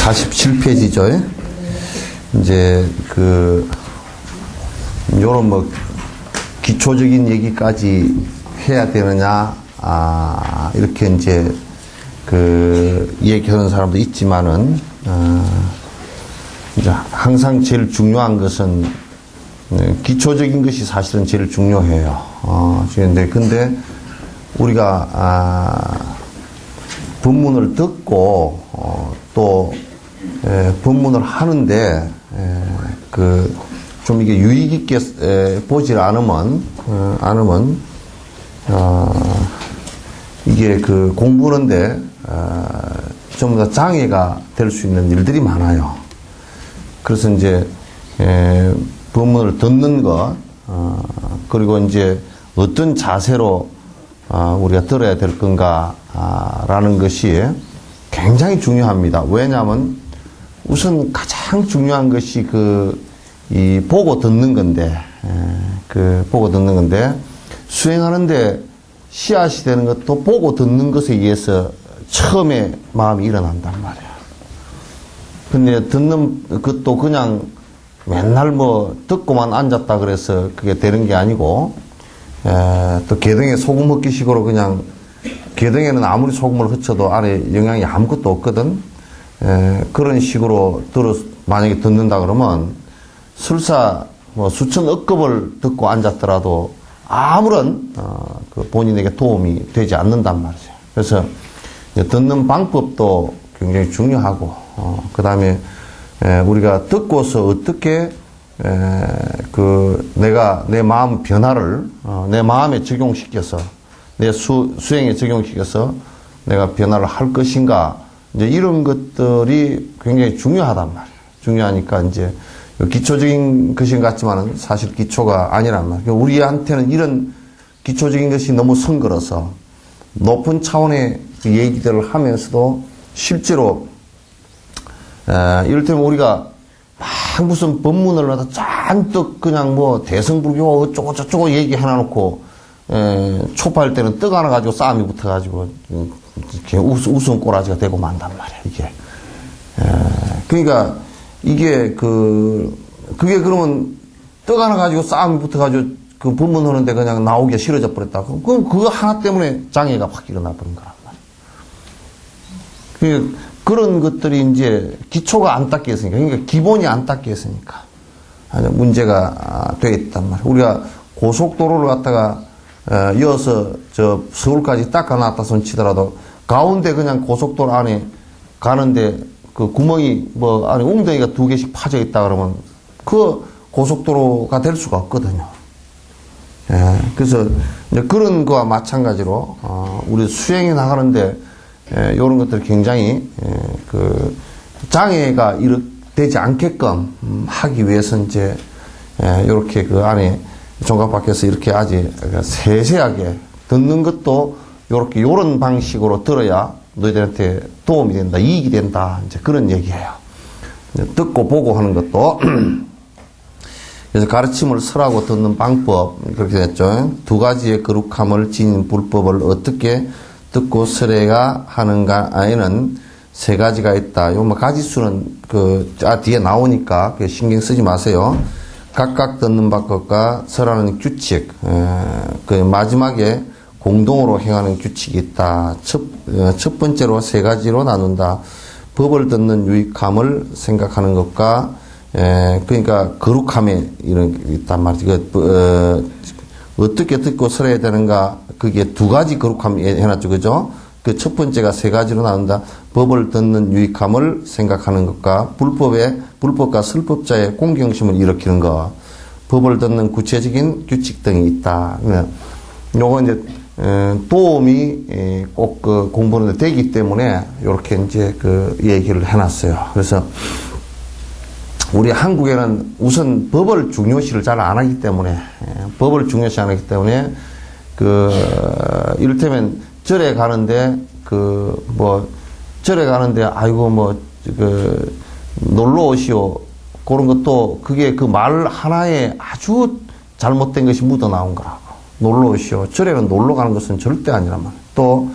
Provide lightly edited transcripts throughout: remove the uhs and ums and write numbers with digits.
(47페이지죠) 이제 요런 뭐 기초적인 얘기까지 해야 되느냐 이렇게 이제 얘기하는 사람도 있지만은 이제 항상 제일 중요한 것은 기초적인 것이 사실은 제일 중요해요. 근데 우리가 법문을 듣고 또 법문을 하는데 좀 이게 유익 있게 보질 않으면 이게 공부하는데 좀 더 장애가 될 수 있는 일들이 많아요. 그래서 이제 법문을 듣는 것 그리고 이제 어떤 자세로 우리가 들어야 될 건가라는 것이 굉장히 중요합니다. 왜냐하면 우선 가장 중요한 것이 이 보고 듣는 건데, 보고 듣는 건데, 수행하는데 씨앗이 되는 것도 보고 듣는 것에 의해서 처음에 마음이 일어난단 말이야. 근데 듣는 것도 그냥 맨날 뭐 듣고만 앉았다 그래서 그게 되는 게 아니고, 또 개등에 소금 헛기 식으로 그냥, 개등에는 아무리 소금을 흩쳐도 안에 영양이 아무것도 없거든. 그런 식으로 만약에 듣는다 그러면 설사 뭐 수천 억급을 듣고 앉았더라도 아무런 본인에게 도움이 되지 않는단 말이죠. 그래서 듣는 방법도 굉장히 중요하고 그 다음에 우리가 듣고서 어떻게 내가 내 마음 변화를 내 마음에 적용시켜서 내 수행에 적용시켜서 내가 변화를 할 것인가, 이제 이런 것들이 굉장히 중요하단 말이에요. 중요하니까 이제 기초적인 것인 것 같지만은 사실 기초가 아니란 말이에요. 우리한테는 이런 기초적인 것이 너무 성걸어서 높은 차원의 얘기들을 하면서도 실제로 이를테면 우리가 막 무슨 법문을 하다 잔뜩 그냥 뭐 대승불교 어쩌고 저쩌고 얘기해놔놓고 초파할 때는 떡 하나 가지고 싸움이 붙어가지고 이렇게 웃음 꼬라지가 되고 만단 말이야 이게. 그러니까 이게 그게 그러면 떡 하나 가지고 싸움이 붙어가지고 법문하는데 그냥 나오기가 싫어져 버렸다. 그럼 그거 하나 때문에 장애가 확 일어나 버린 거란 말이야. 그런 것들이 이제 기초가 안 닦여 있으니까, 그러니까 기본이 안 닦여 있으니까 문제가 되어 있단 말이야. 우리가 고속도로를 갖다가 이어서 저 서울까지 닦아놨다 손 치더라도 가운데 그냥 고속도로 안에 가는데 그 구멍이 뭐 안에 웅덩이가 2개씩 파져 있다 그러면 그 고속도로가 될 수가 없거든요. 그래서 이제 그런 거와 마찬가지로 우리 수행해 나가는데 이런 것들 굉장히 장애가 되지 않게끔 하기 위해서 이제 이렇게 그 안에 종각 밖에서 이렇게 아주 세세하게 듣는 것도 이렇게 요런 방식으로 들어야 너희들한테 도움이 된다, 이익이 된다, 이제 그런 얘기예요. 듣고 보고 하는 것도 그래서 가르침을 설하고 듣는 방법 그렇게 됐죠. 2가지의 거룩함을 지닌 불법을 어떻게 듣고 설해야 하는가에는 3가지가 있다. 요 뭐 가지수는 뒤에 나오니까 신경 쓰지 마세요. 각각 듣는 방법과 설하는 규칙, 마지막에 공동으로 행하는 규칙이 있다. 첫 번째로 3가지로 나눈다. 법을 듣는 유익함을 생각하는 것과, 그러니까 거룩함에 이런 게 있단 말이죠. 어떻게 듣고 설해야 되는가, 그게 2가지 거룩함 해놨죠. 그죠? 그 첫 번째가 3가지로 나눈다. 법을 듣는 유익함을 생각하는 것과 불법과 설법자의 공경심을 일으키는 것, 법을 듣는 구체적인 규칙 등이 있다. 요거 이제 도움이 꼭 공부하는 데 되기 때문에 이렇게 이제 얘기를 해놨어요. 그래서 우리 한국에는 우선 법을 중요시를 잘 안 하기 때문에 법을 중요시 안 하기 때문에 이를테면 절에 가는데 절에 가는데, 아이고, 놀러 오시오. 그런 것도, 그게 그 말 하나에 아주 잘못된 것이 묻어 나온 거라고. 놀러 오시오. 절에는 놀러 가는 것은 절대 아니란 말이에요. 또,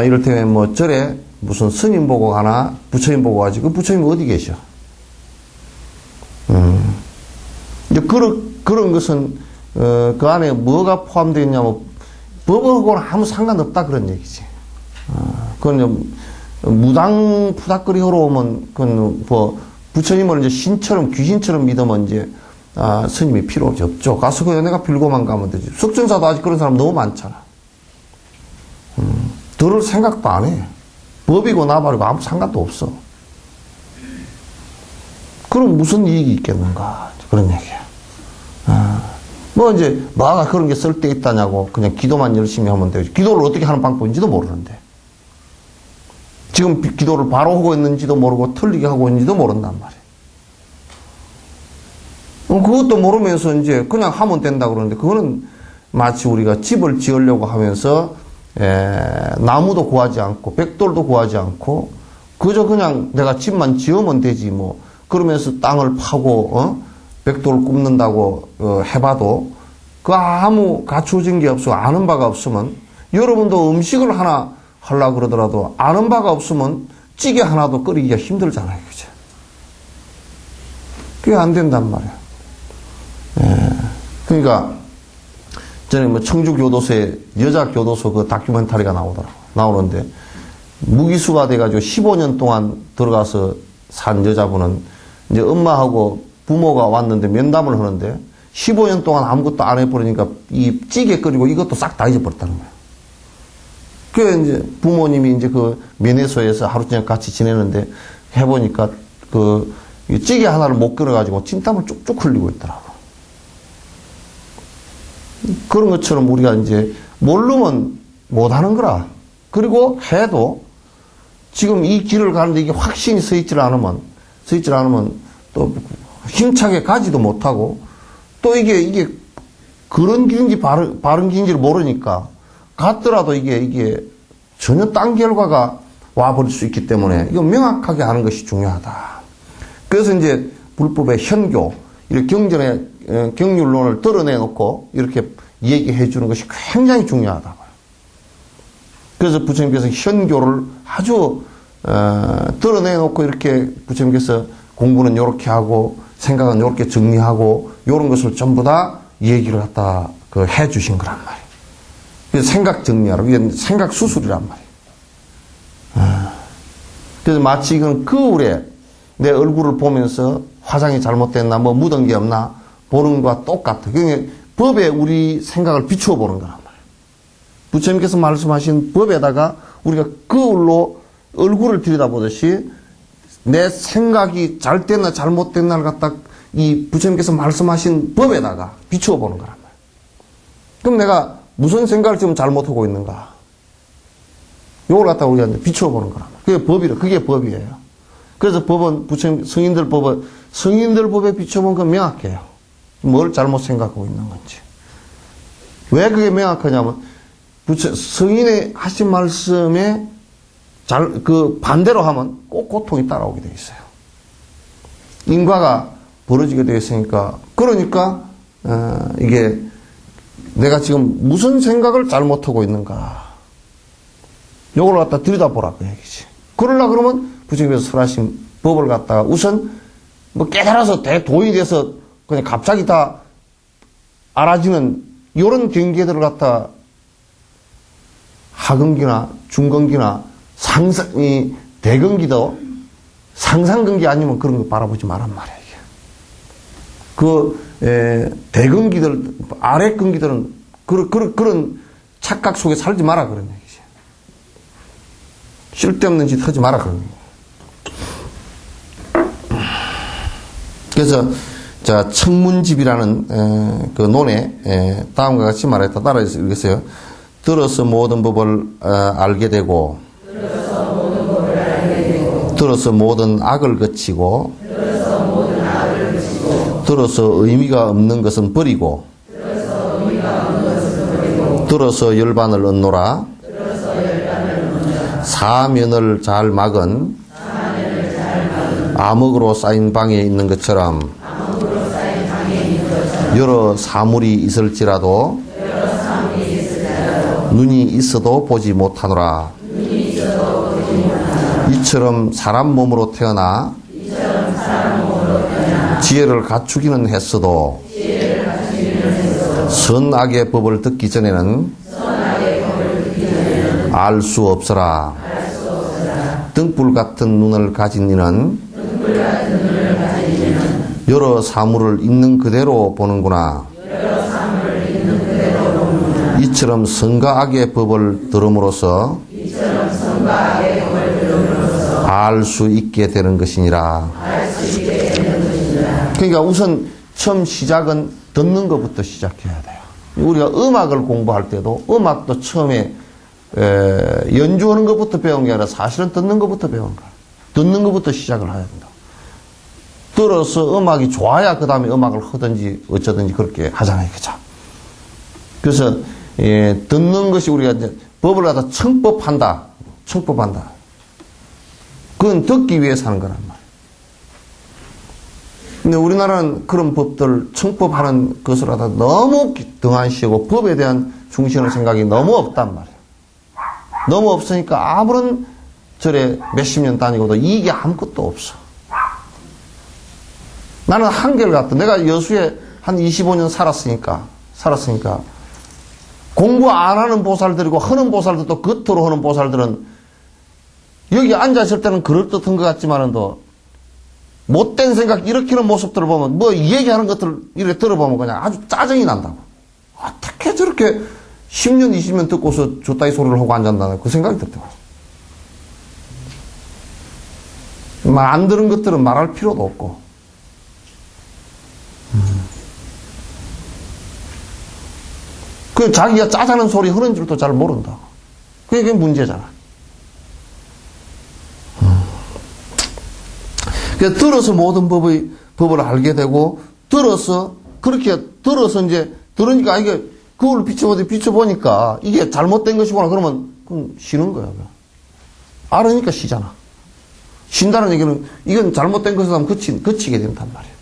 이를테면 절에 무슨 스님 보고 가나, 부처님 보고 가지. 그 부처님 어디 계셔? 이제 그런 것은, 그 안에 뭐가 포함되어 있냐면, 법하고는 아무 상관없다 그런 얘기지. 그건 무당 푸닥거리 하러 오면, 그건 부처님을 이제 신처럼, 귀신처럼 믿으면 이제, 스님이 필요 없죠. 가서 그 연애가 빌고만 가면 되지. 석전사도 아직 그런 사람 너무 많잖아. 들을 생각도 안 해. 법이고 나발이고 아무 상관도 없어. 그럼 무슨 이익이 있겠는가. 그런 얘기야. 이제, 뭐가 그런 게 쓸데 있다냐고. 그냥 기도만 열심히 하면 되지. 기도를 어떻게 하는 방법인지도 모르는데. 지금 기도를 바로 하고 있는지도 모르고 틀리게 하고 있는지도 모른단 말이야. 그것도 모르면서 이제 그냥 하면 된다 그러는데, 그거는 마치 우리가 집을 지으려고 하면서, 나무도 구하지 않고, 백돌도 구하지 않고, 그저 그냥 내가 집만 지으면 되지, 그러면서 땅을 파고, 백돌을 굽는다고, 해봐도, 그 아무 갖추어진 게 없고, 아는 바가 없으면, 여러분도 음식을 하나 하려고 그러더라도, 아는 바가 없으면, 찌개 하나도 끓이기가 힘들잖아요, 그죠? 그게 안 된단 말이야. 그러니까, 전에 청주교도소에 여자 교도소 그 다큐멘터리가 나오는데, 무기수가 돼가지고 15년 동안 들어가서 산 여자분은 이제 엄마하고 부모가 왔는데 면담을 하는데 15년 동안 아무것도 안 해버리니까 이 찌개 끓이고 이것도 싹 다 잊어버렸다는 거예요. 그래 이제 부모님이 이제 그 면회소에서 하루 종일 같이 지내는데 해보니까 그 찌개 하나를 못 끓여가지고 침땀을 쭉쭉 흘리고 있더라고. 그런 것처럼 우리가 이제 모르면 못하는 거라. 그리고 해도 지금 이 길을 가는데 이게 확신이 서 있질 않으면 또 힘차게 가지도 못하고 또 이게 그런 길인지 바른 길인지를 모르니까 갔더라도 이게 전혀 딴 결과가 와버릴 수 있기 때문에 이거 명확하게 하는 것이 중요하다. 그래서 이제 불법의 현교, 이렇게 경륜론을 드러내놓고 이렇게 얘기해 주는 것이 굉장히 중요하다. 그래서 부처님께서 현교를 아주 드러내놓고 이렇게 부처님께서 공부는 이렇게 하고 생각은 이렇게 정리하고 이런 것을 전부 다 얘기를 갖다 해 주신 거란 말이에요. 그래서 생각 정리하라고. 이게 생각 수술이란 말이에요. 그래서 마치 이건 거울에 내 얼굴을 보면서 화장이 잘못됐나 묻은 게 없나 보는 것과 똑같아. 그게 법에 우리 생각을 비추어 보는 거란 말이에요. 부처님께서 말씀하신 법에다가 우리가 거울로 얼굴을 들여다보듯이 내 생각이 잘 됐나 잘못됐나를 갖다 이 부처님께서 말씀하신 법에다가 비추어 보는 거란 말이에요. 그럼 내가 무슨 생각을 지금 잘못하고 있는가? 요걸 갖다 우리가 비추어 보는 거란 말이에요. 그게 법이에요. 그래서 법은 부처님 성인들 법에 비춰보면 그건 명확해요. 뭘 잘못 생각하고 있는 건지. 왜 그게 명확하냐면 성인의 하신 말씀에 반대로 하면 꼭 고통이 따라오게 되어 있어요. 인과가 벌어지게 되어 있으니까. 그러니까, 이게 내가 지금 무슨 생각을 잘못하고 있는가. 요걸 갖다 들여다보라고 얘기지. 그러려고 그러면 부처님께서 설하신 법을 갖다가 우선 깨달아서 대도인이 돼서 그냥 갑자기 다 알아지는 이런 경계들을 갖다 하근기나 중근기나 대근기도 상상근기 아니면 그런 거 바라보지 말란 말이야, 이게. 대근기들, 아래근기들은 그런 착각 속에 살지 마라, 그런 얘기지. 쓸데없는 짓 하지 마라, 그런 얘기. 그래서, 자, 청문집이라는, 그 논에, 다음과 같이 말했다. 따라서 읽겠어요. 들어서 모든 법을 알게 되고, 들어서 모든 악을 거치고, 들어서 의미가 없는 것은 버리고, 들어서 열반을 얻노라. 사면을 잘 막은 암흑으로 쌓인 방에 있는 것처럼 여러 사물이 있을지라도 눈이 있어도 보지 못하노라. 이처럼 사람 몸으로 태어나 지혜를 갖추기는 했어도 선악의 법을 듣기 전에는 알 수 없어라. 등불 같은 눈을 가진 이는 여러 사물을 있는 그대로 보는구나. 이처럼 선과 악의 법을 들음으로써 알 수 있게 되는 것이니라. 그러니까 우선 처음 시작은 듣는 것부터 시작해야 돼요. 우리가 음악을 공부할 때도 음악도 처음에 연주하는 것부터 배운 게 아니라 사실은 듣는 것부터 배운 거야. 듣는 것부터 시작을 해야 된다. 들어서 음악이 좋아야 그 다음에 음악을 하든지 어쩌든지 그렇게 하잖아요. 그죠? 그래서 듣는 것이 우리가 이제 법을 갖다 청법한다. 청법한다. 그건 듣기 위해서 하는 거란 말이에요. 근데 우리나라는 그런 법들 청법하는 것을 하다 너무 등한시하고 법에 대한 중시하는 생각이 너무 없단 말이에요. 너무 없으니까 아무런 절에 몇십 년 다니고도 이익이 아무것도 없어. 나는 한결같다. 내가 여수에 한 25년 살았으니까 공부 안 하는 보살들이고 하는 보살들도 겉으로 하는 보살들은 여기 앉아있을 때는 그럴듯한 것 같지만은 또 못된 생각 일으키는 모습들을 보면 뭐 얘기하는 것들을 이렇게 들어보면 그냥 아주 짜증이 난다고. 어떻게 저렇게 10년 20년 듣고서 저따위 소리를 하고 앉았나 그 생각이 들더라고요. 안 들은 것들은 말할 필요도 없고 그 자기가 짜자는 소리 하는 줄도 잘 모른다. 그게 문제잖아. 그래서 들어서 모든 법을 알게 되고, 그렇게 들어서 이제, 들으니까 이게, 그걸 비춰보니까, 이게 잘못된 것이구나. 그러면, 그건 쉬는 거야. 알으니까 쉬잖아. 쉰다는 얘기는, 이건 잘못된 것이다 하면 그치게 된단 말이야.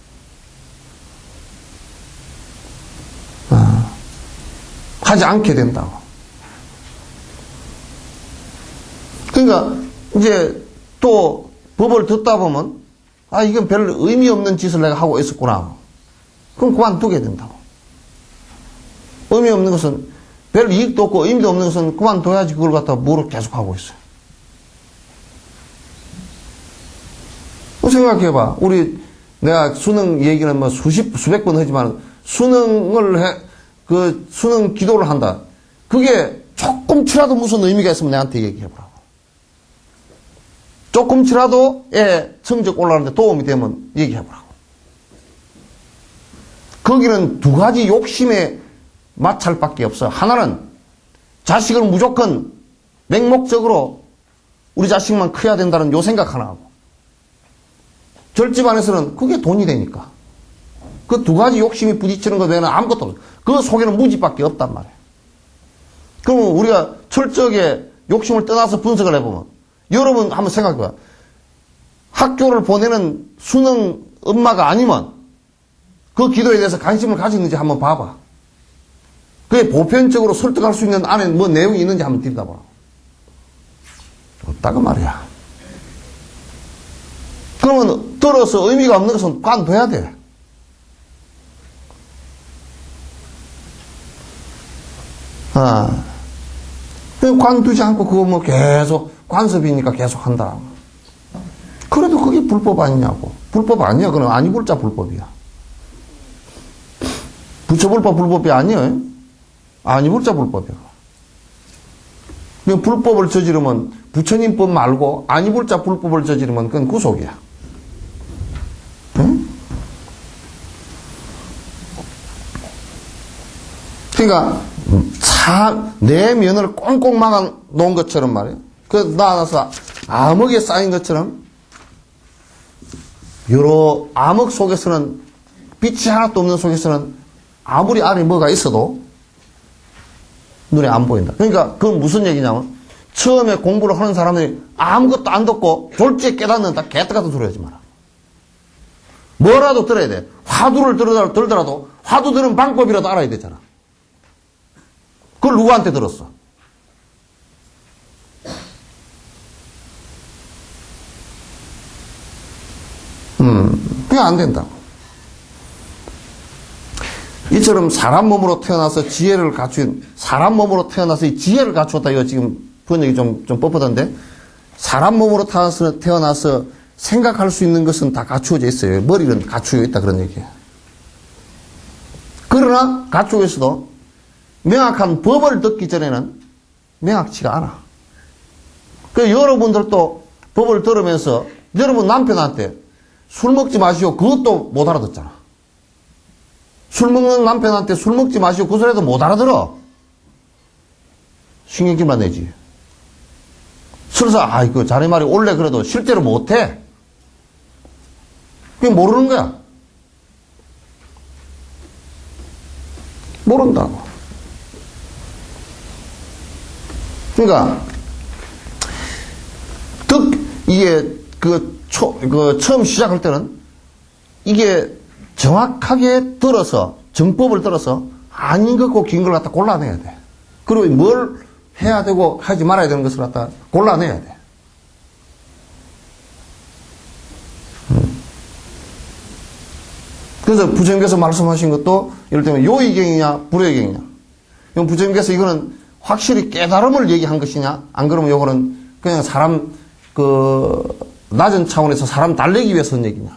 하지 않게 된다고. 그러니까, 이제, 또, 법을 듣다 보면, 이건 별 의미 없는 짓을 내가 하고 있었구나. 그럼 그만두게 된다고. 의미 없는 것은, 별 이익도 없고 의미도 없는 것은 그만둬야지 그걸 갖다가 뭐로 계속 하고 있어요. 생각해봐. 내가 수능 얘기는 뭐 수백 번 하지만, 수능 기도를 한다. 그게 조금치라도 무슨 의미가 있으면 내한테 얘기해보라고. 조금치라도 성적 올라가는데 도움이 되면 얘기해보라고. 거기는 두 가지 욕심의 마찰밖에 없어. 하나는 자식을 무조건 맹목적으로 우리 자식만 커야 된다는 요 생각 하나 하고, 절집안에서는 그게 돈이 되니까 그 두 가지 욕심이 부딪히는 것 외에는 아무것도 없어. 그 속에는 무지밖에 없단 말이에요. 그러면 우리가 철저하게 욕심을 떠나서 분석을 해보면, 여러분 한번 생각해봐. 학교를 보내는 수능 엄마가 아니면 그 기도에 대해서 관심을 가지는지 한번 봐봐. 그게 보편적으로 설득할 수 있는 안에 뭐 내용이 있는지 한번 들여다보라. 없다고 말이야. 그러면 들어서 의미가 없는 것은 관둬야 돼. 관두지 않고 그거 뭐 계속 관습이니까 계속 한다. 그래도 그게 불법 아니냐고. 불법 아니야. 그럼 아니불자 불법이야. 부처불법 불법이 아니에요. 아니불자 불법이야. 불법을 저지르면 부처님법 말고 아니불자 불법을 저지르면 그건 구속이야. 응? 그러니까 내 면을 꽁꽁 막아 놓은 것처럼 말이에요. 나와서 암흑에 쌓인 것처럼, 여러 암흑 속에서는, 빛이 하나도 없는 속에서는 아무리 안에 뭐가 있어도 눈에 안 보인다. 그러니까 그건 무슨 얘기냐면, 처음에 공부를 하는 사람들이 아무것도 안 듣고 졸지에 깨닫는다. 개떡 같은 소리 하지 마라. 뭐라도 들어야 돼. 화두를 들더라도 화두 들은 방법이라도 알아야 되잖아. 그걸 누구한테 들었어? 그냥 안 된다고. 이처럼 사람 몸으로 태어나서 지혜를 갖춘, 사람 몸으로 태어나서 이 지혜를 갖추었다. 이거 지금 번역이 좀 뻣뻣한데, 사람 몸으로 태어나서 생각할 수 있는 것은 다 갖추어져 있어요. 머리는 갖추어 있다. 그런 얘기예요. 그러나 갖추고 있어도 명확한 법을 듣기 전에는 명확치가 않아. 그 여러분들도 법을 들으면서 여러분 남편한테 술 먹지 마시오. 그것도 못 알아듣잖아. 술 먹는 남편한테 술 먹지 마시오. 그 소리도 못 알아들어. 신경질만 내지. 설사, 아이고, 자네 말이 옳네 그래도 실제로 못해. 그게 모르는 거야. 모른다고. 그러니까, 이게, 처음 시작할 때는 이게 정확하게 들어서, 정법을 들어서 아닌 것고 긴 걸 갖다 골라내야 돼. 그리고 뭘 해야 되고 하지 말아야 되는 것을 갖다 골라내야 돼. 그래서 부처님께서 말씀하신 것도 예를 들면 요의경이냐 불효경이냐. 부처님께서 이거는 확실히 깨달음을 얘기한 것이냐, 안 그러면 이거는 그냥 사람 낮은 차원에서 사람 달래기 위해서 한 얘기냐.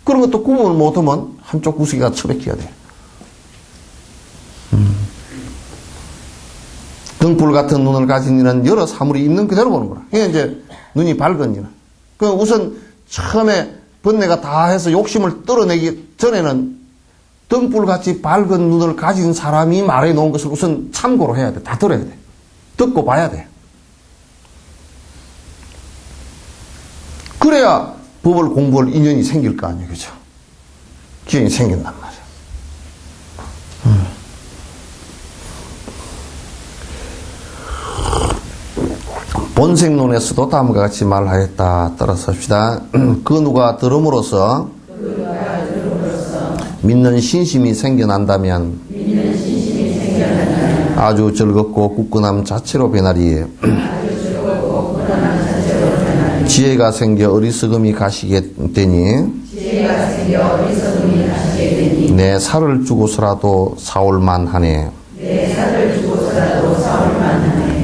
그런 것도 구분을 못하면 한쪽 구석이가 처박혀야 돼. 등불 같은 눈을 가진 이는 여러 사물이 있는 그대로 보는 거라. 이게 이제 눈이 밝은 이는. 우선 처음에 번뇌가 다 해서 욕심을 떨어내기 전에는 등불같이 밝은 눈을 가진 사람이 말해 놓은 것을 우선 참고로 해야 돼. 다 들어야 돼. 듣고 봐야 돼. 그래야 법을 공부할 인연이 생길 거 아니에요. 그죠? 기운이 생긴단 말이야. 본생론에서도 다음과 같이 말하였다. 따라서 합시다. 그 누가 들음으로써 믿는 신심이 생겨난다면 아주 즐겁고 굳건함 자체로 변하리. 지혜가 생겨 어리석음이 가시게 되니 내 살을 주고서라도 사올만 하네.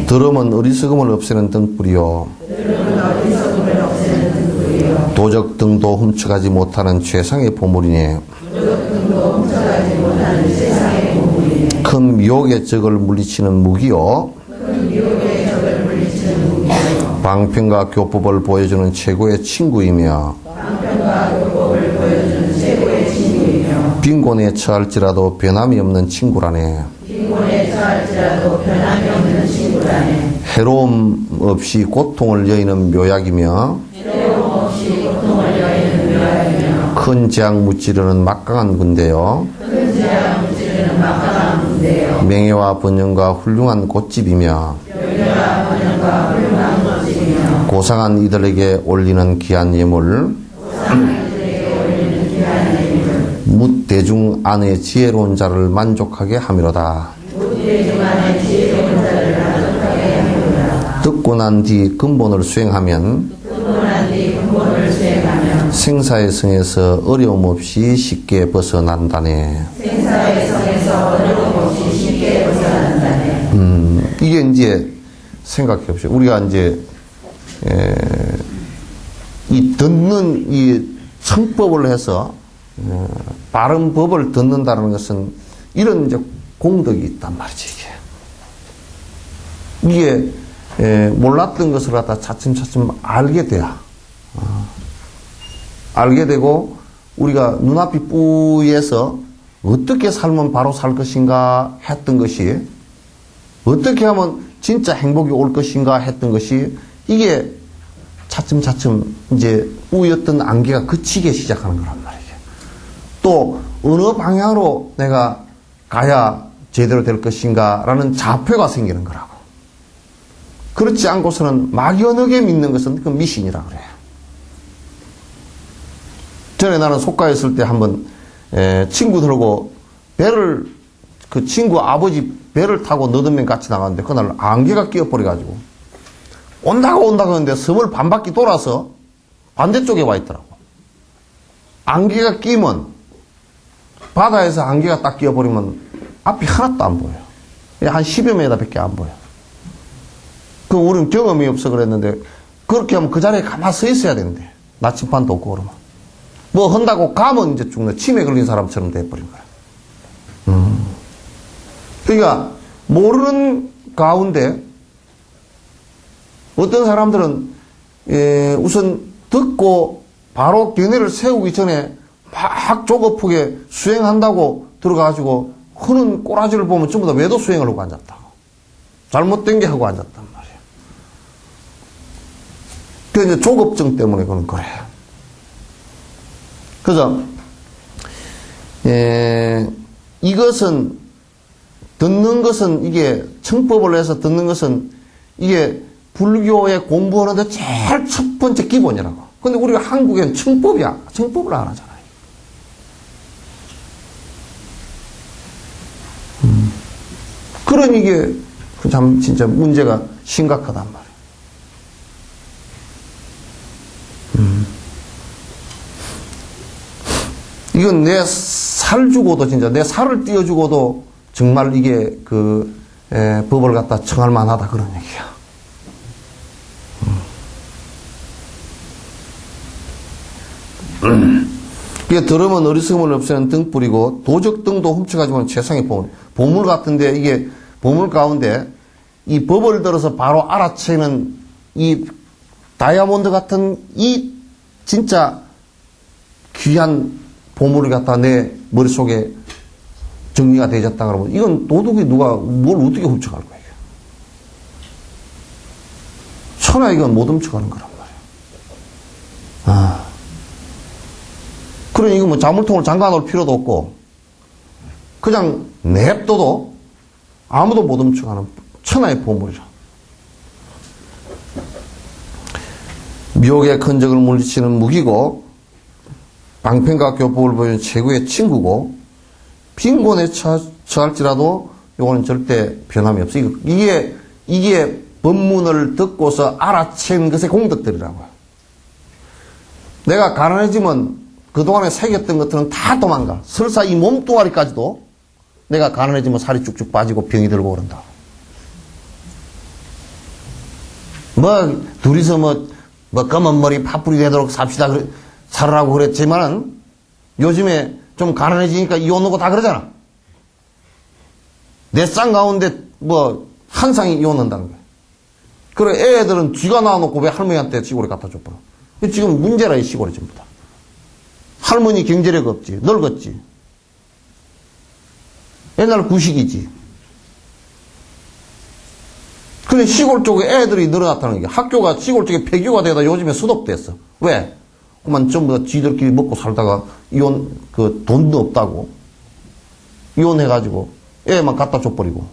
들음은 어리석음을 없애는 등불이요 도적 등도 훔쳐가지 못하는 최상의 보물이네. 큰 미혹의 적을 물리치는 무기요 방편과 교법을 보여주는 최고의 친구이며 빈곤에 처할지라도 변함이 없는 친구라네. 해로움 없이 고통을 여의는 묘약이며 큰 재앙 무찌르는 막강한 군대요 명예와 번영과 훌륭한 곳집이며 고상한 이들에게 올리는 귀한 예물 묻 대중 안에 지혜로운 자를 만족하게 함이로다. 듣고 난 뒤 근본을 수행하면 생사의 성에서 어려움 없이 쉽게 벗어난다네. 이게 이제 생각해 보세요. 우리가 이제 이 듣는 이 청법을 해서 바른 법을 듣는다는 것은 이런 이제 공덕이 있단 말이지. 이게 몰랐던 것을 갖다 차츰차츰 알게 돼야 알게 되고 우리가 눈앞이 뿌여서 어떻게 살면 바로 살 것인가 했던 것이 어떻게 하면 진짜 행복이 올 것인가 했던 것이 이게 차츰차츰 이제 뿌였던 안개가 그치게 시작하는 거란 말이에요. 또 어느 방향으로 내가 가야 제대로 될 것인가 라는 좌표가 생기는 거라고. 그렇지 않고서는 막연하게 믿는 것은 그 미신이라고 그래요. 전에 나는 속가에 있을 때 한번 친구들하고 배를, 그 친구 아버지 배를 타고 너든면 같이 나갔는데 그날 안개가 끼어버려가지고 온다고 하는데 섬을 반바퀴 돌아서 반대쪽에 와 있더라고. 안개가 끼면, 바다에서 안개가 딱 끼어버리면 앞이 하나도 안 보여요. 한 10여 미터 밖에 안 보여. 그 우리는 경험이 없어 그랬는데, 그렇게 하면 그 자리에 가만히 서 있어야 되는데, 나침반도 없고 그러면. 뭐 한다고 가면 이제 죽는, 치매 걸린 사람처럼 돼버린 거야. 그러니까 모르는 가운데 어떤 사람들은 우선 듣고 바로 견해를 세우기 전에 막 조급하게 수행한다고 들어가가지고 하는 꼬라지를 보면 전부 다 외도 수행을 하고 앉았다고. 잘못된 게 하고 앉았단 말이에요. 그 이제 조급증 때문에 그런 거래요. 그래서 이것은 듣는 것은 이게 청법을 해서 듣는 것은 이게 불교에 공부하는데 제일 첫 번째 기본이라고. 근데 우리가 한국엔 청법이야. 청법을 안 하잖아요. 그런 이게 참 진짜 문제가 심각하단 말이에요. 이건 내 살 주고도 진짜 내 살을 띄워주고도 정말 이게 법을 갖다 청할 만하다 그런 얘기야. 이게 들으면 어리석음을 없애는 등불이고 도적등도 훔쳐가지고는 최상의 보물. 보물 같은데 이게 보물 가운데 이 법을 들어서 바로 알아채는 이 다이아몬드 같은 이 진짜 귀한 보물을 갖다 내 머릿속에 정리가 되졌다 그러면 이건 도둑이 누가 뭘 어떻게 훔쳐갈 거예요? 천하 이건 못 훔쳐가는 거란 말이에요. 그러니 이거 뭐 자물통을 잠가 놓을 필요도 없고 그냥 냅둬도 아무도 못 훔쳐가는 천하의 보물이라. 미혹의 근적을 물리치는 무기고 방편과 교법을 보여주는 최고의 친구고 빈곤에 처할지라도 요거는 절대 변함이 없어. 이게 법문을 듣고서 알아챈 것의 공덕들이라고요. 내가 가난해지면 그동안에 새겼던 것들은 다 도망가. 설사 이 몸뚱아리까지도 내가 가난해지면 살이 쭉쭉 빠지고 병이 들고 그런다. 둘이서 검은 머리 파뿌리 되도록 삽시다. 살으라고 그랬지만은 요즘에 좀 가난해지니까 이혼하고 다 그러잖아. 내 쌍 가운데 한 쌍이 이혼한다는 거야. 그래 애들은 쥐가 낳아놓고 왜 할머니한테 시골에 갖다 줬더라. 지금 문제라 이 시골에 전부 다. 할머니 경제력 없지. 늙었지. 옛날 구식이지. 근데 시골 쪽에 애들이 늘어났다는 게 학교가 시골 쪽에 폐교가 되다 요즘에 수독됐어. 왜? 그만 전부 다 지들끼리 먹고 살다가 돈도 없다고. 이혼해가지고 애만 갖다 줘버리고.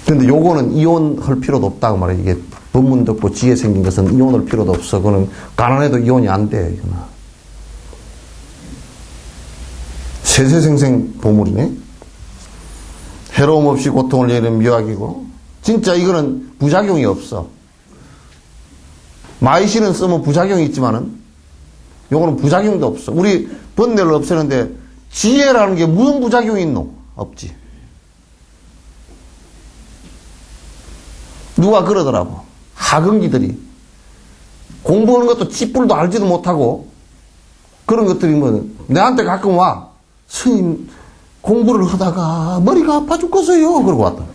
근데 요거는 이혼할 필요도 없다고 말해. 이게 법문 듣고 지혜 생긴 것은 이혼할 필요도 없어. 그거는 가난해도 이혼이 안 돼. 이거는. 세세생생 보물이네. 해로움 없이 고통을 내는 묘약이고 진짜 이거는 부작용이 없어. 마이신은 쓰면 부작용이 있지만은 요거는 부작용도 없어. 우리 번뇌를 없애는데 지혜라는 게 무슨 부작용이 있노? 없지. 누가 그러더라고. 하근기들이 공부하는 것도 찌뿔도 알지도 못하고 그런 것들이 내한테 가끔 와. 스님 공부를 하다가 머리가 아파 죽겠어요. 그러고 왔다.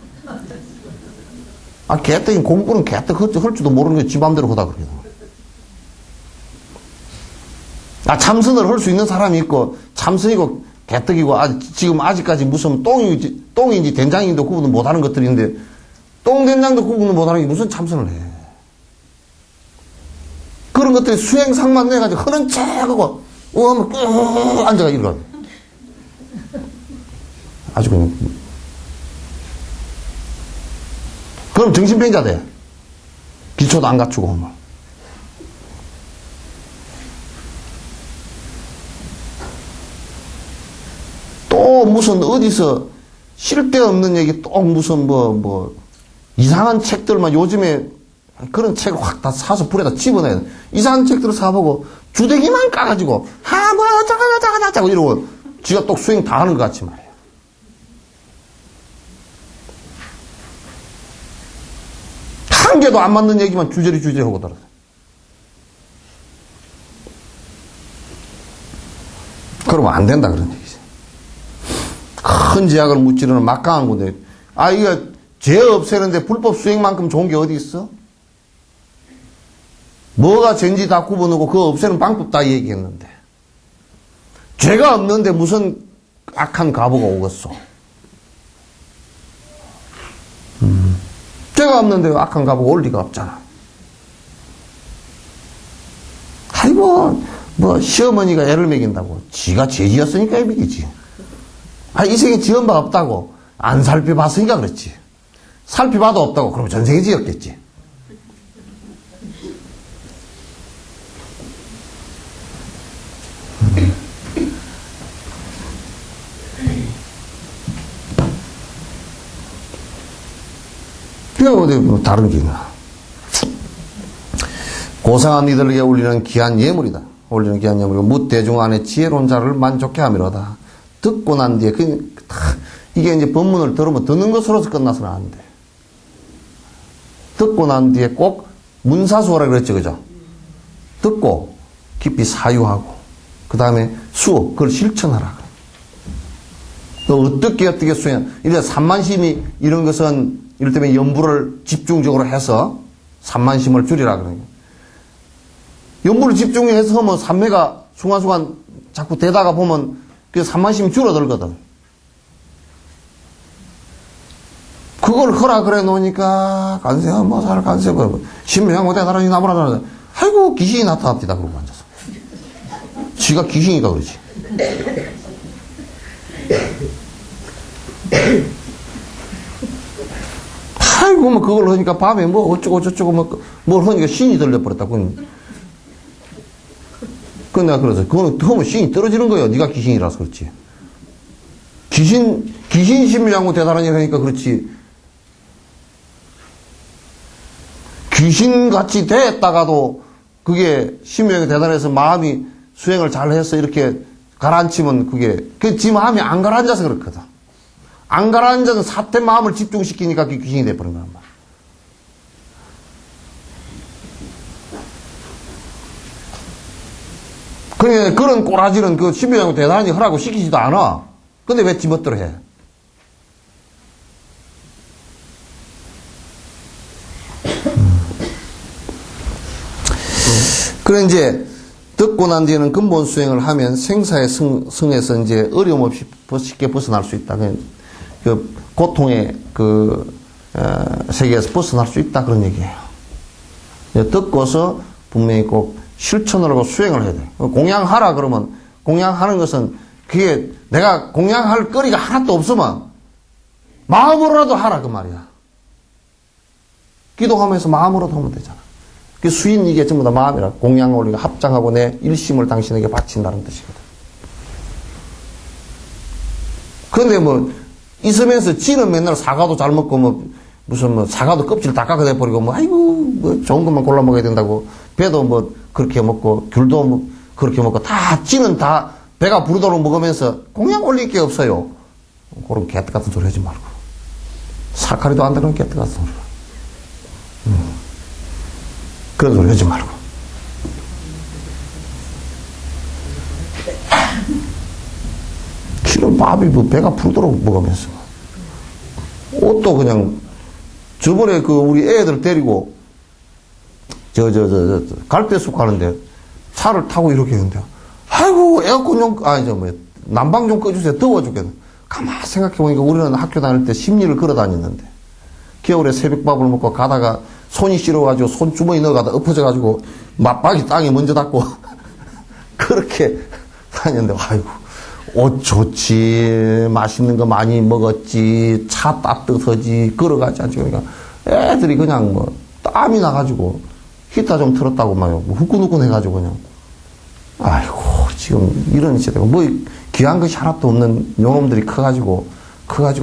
개떡이 공부는 개떡 할 줄도 모르는 게 지 맘대로 하다 그러거든. 참선을 할 수 있는 사람이 있고 참선이고 개떡이고 지금 아직까지 무슨 똥인지 된장인지 구분을 못하는 것들인데 똥된장도 구분을 못하는 게 무슨 참선을 해. 그런 것들이 수행상만 내가지고 흐른 척하고 하면 꾹 앉아가 이러거든. 아주 그냥 그럼 정신병자 돼. 기초도 안 갖추고 오면. 또 무슨 어디서 쓸데없는 얘기 또 무슨 이상한 책들만 요즘에 그런 책을 확 다 사서 불에다 집어내야 돼. 이상한 책들을 사보고 주댕이만 까가지고 어쩌고 이러고 지가 또 수행 다 하는 것 같지 말이야. 한 개도 안 맞는 얘기만 주저리 하고 들어. 그러면 안 된다 그런 얘기지. 큰 제약을 무찌르는 막강한 건데, 이거 죄 없애는데 불법 수행만큼 좋은 게 어디 있어? 뭐가 죄인지 다 구분하고 그거 없애는 방법 다 얘기했는데, 죄가 없는데 무슨 악한 가부가 오겠어? 죄가 없는데 악한 가부가 올 리가 없잖아. 아이고, 시어머니가 애를 먹인다고. 지가 죄지었으니까 애 먹이지. 이 생에 지은 바 없다고. 안 살펴봤으니까 그렇지. 살펴봐도 없다고. 그럼 전생에 지었겠지. 어디 다른 게 있나. 고상한 이들에게 올리는 귀한 예물이다. 올리는 귀한 예물이고 묻대중 안에 지혜로운 자를 만족해 하미로다. 듣고 난 뒤에 이게 이제 법문을 들으면 듣는 것으로서 끝나서는 안 돼. 듣고 난 뒤에 꼭 문사수호라 그랬죠, 그죠? 듣고 깊이 사유하고 그 다음에 수호 그걸 실천하라. 어떻게 수행? 이래 산만심이 이런 것은 이를테면 연부를 집중적으로 해서 산만심을 줄이라 그러는 거예요. 연부를 집중해서 하면 산매가 순간순간 자꾸 되다가 보면 그 산만심이 줄어들거든. 그걸 하라 그래 놓으니까 간세야 살 간세 신명하고 대단하니 나무라잖아. 아이고 귀신이 나타납니다 그러고 앉아서. 지가 귀신이니까 그러지. 아이고 그걸 하니까 밤에 어쩌고 저쩌고 뭘 하니까 신이 들려버렸다. 그건 내가 그래서 그거는 하면 신이 떨어지는 거예요. 네가 귀신이라서 그렇지. 귀신 신명하고 대단하니 하니까 그렇지. 귀신같이 됐다가도 그게 신명이 대단해서 마음이 수행을 잘해서 이렇게 가라앉히면 지 마음이 안 가라앉아서 그렇거든. 안 가라앉아서 사태 마음을 집중시키니까 그게 귀신이 돼버린 거란 말이야. 그러니까 그런 꼬라지는 그 신명하고 대단히 하라고 시키지도 않아. 근데 왜 지멋대로 해? 그래 이제 듣고 난 뒤에는 근본 수행을 하면 생사의 승에서 이제 어려움 없이 쉽게 벗어날 수 있다. 그 고통의 세계에서 벗어날 수 있다 그런 얘기예요. 듣고서 분명히 꼭 실천을 하고 수행을 해야 돼. 공양하라 그러면 공양하는 것은 그게 내가 공양할 거리가 하나도 없으면 마음으로라도 하라 그 말이야. 기도하면서 마음으로도 하면 되잖아. 그 수인 이게 전부 다 마음이라. 공양을 우리가 합장하고 내 일심을 당신에게 바친다는 뜻이거든. 그런데 있으면서 지는 맨날 사과도 잘 먹고 무슨 사과도 껍질 다 깎아내버리고 아이고 좋은 것만 골라 먹어야 된다고 배도 그렇게 먹고 귤도 그렇게 먹고 다 지는 다 배가 부르도록 먹으면서 공양 올릴 게 없어요. 그런 개떡 같은 소리 하지 말고 사카리도 안 되는 개떡 같은 소리. 그런 소리 하지 말고. 지금 밥이 배가 부르도록 먹으면서 옷도 그냥 저번에 우리 애들 데리고 갈대숲 가는데 차를 타고 이렇게 했는데 아이고 에어컨 좀 난방 좀 꺼주세요. 더워 죽겠네. 가만 생각해보니까 우리는 학교 다닐 때 10리를 걸어 다녔는데 겨울에 새벽밥을 먹고 가다가 손이 시려가지고 손주머니 넣어가다 엎어져가지고 맞박이 땅에 먼저 닿고 그렇게 다녔는데 아이고 옷 좋지 맛있는 거 많이 먹었지 차 따뜻하지 걸어가지 않지 그러니까 애들이 그냥 뭐 땀이 나가지고 히터 좀 틀었다고 막 후끈후끈 해가지고 그냥 아이고 지금 이런 시대가 뭐 귀한 것이 하나도 없는 요놈들이 커가지고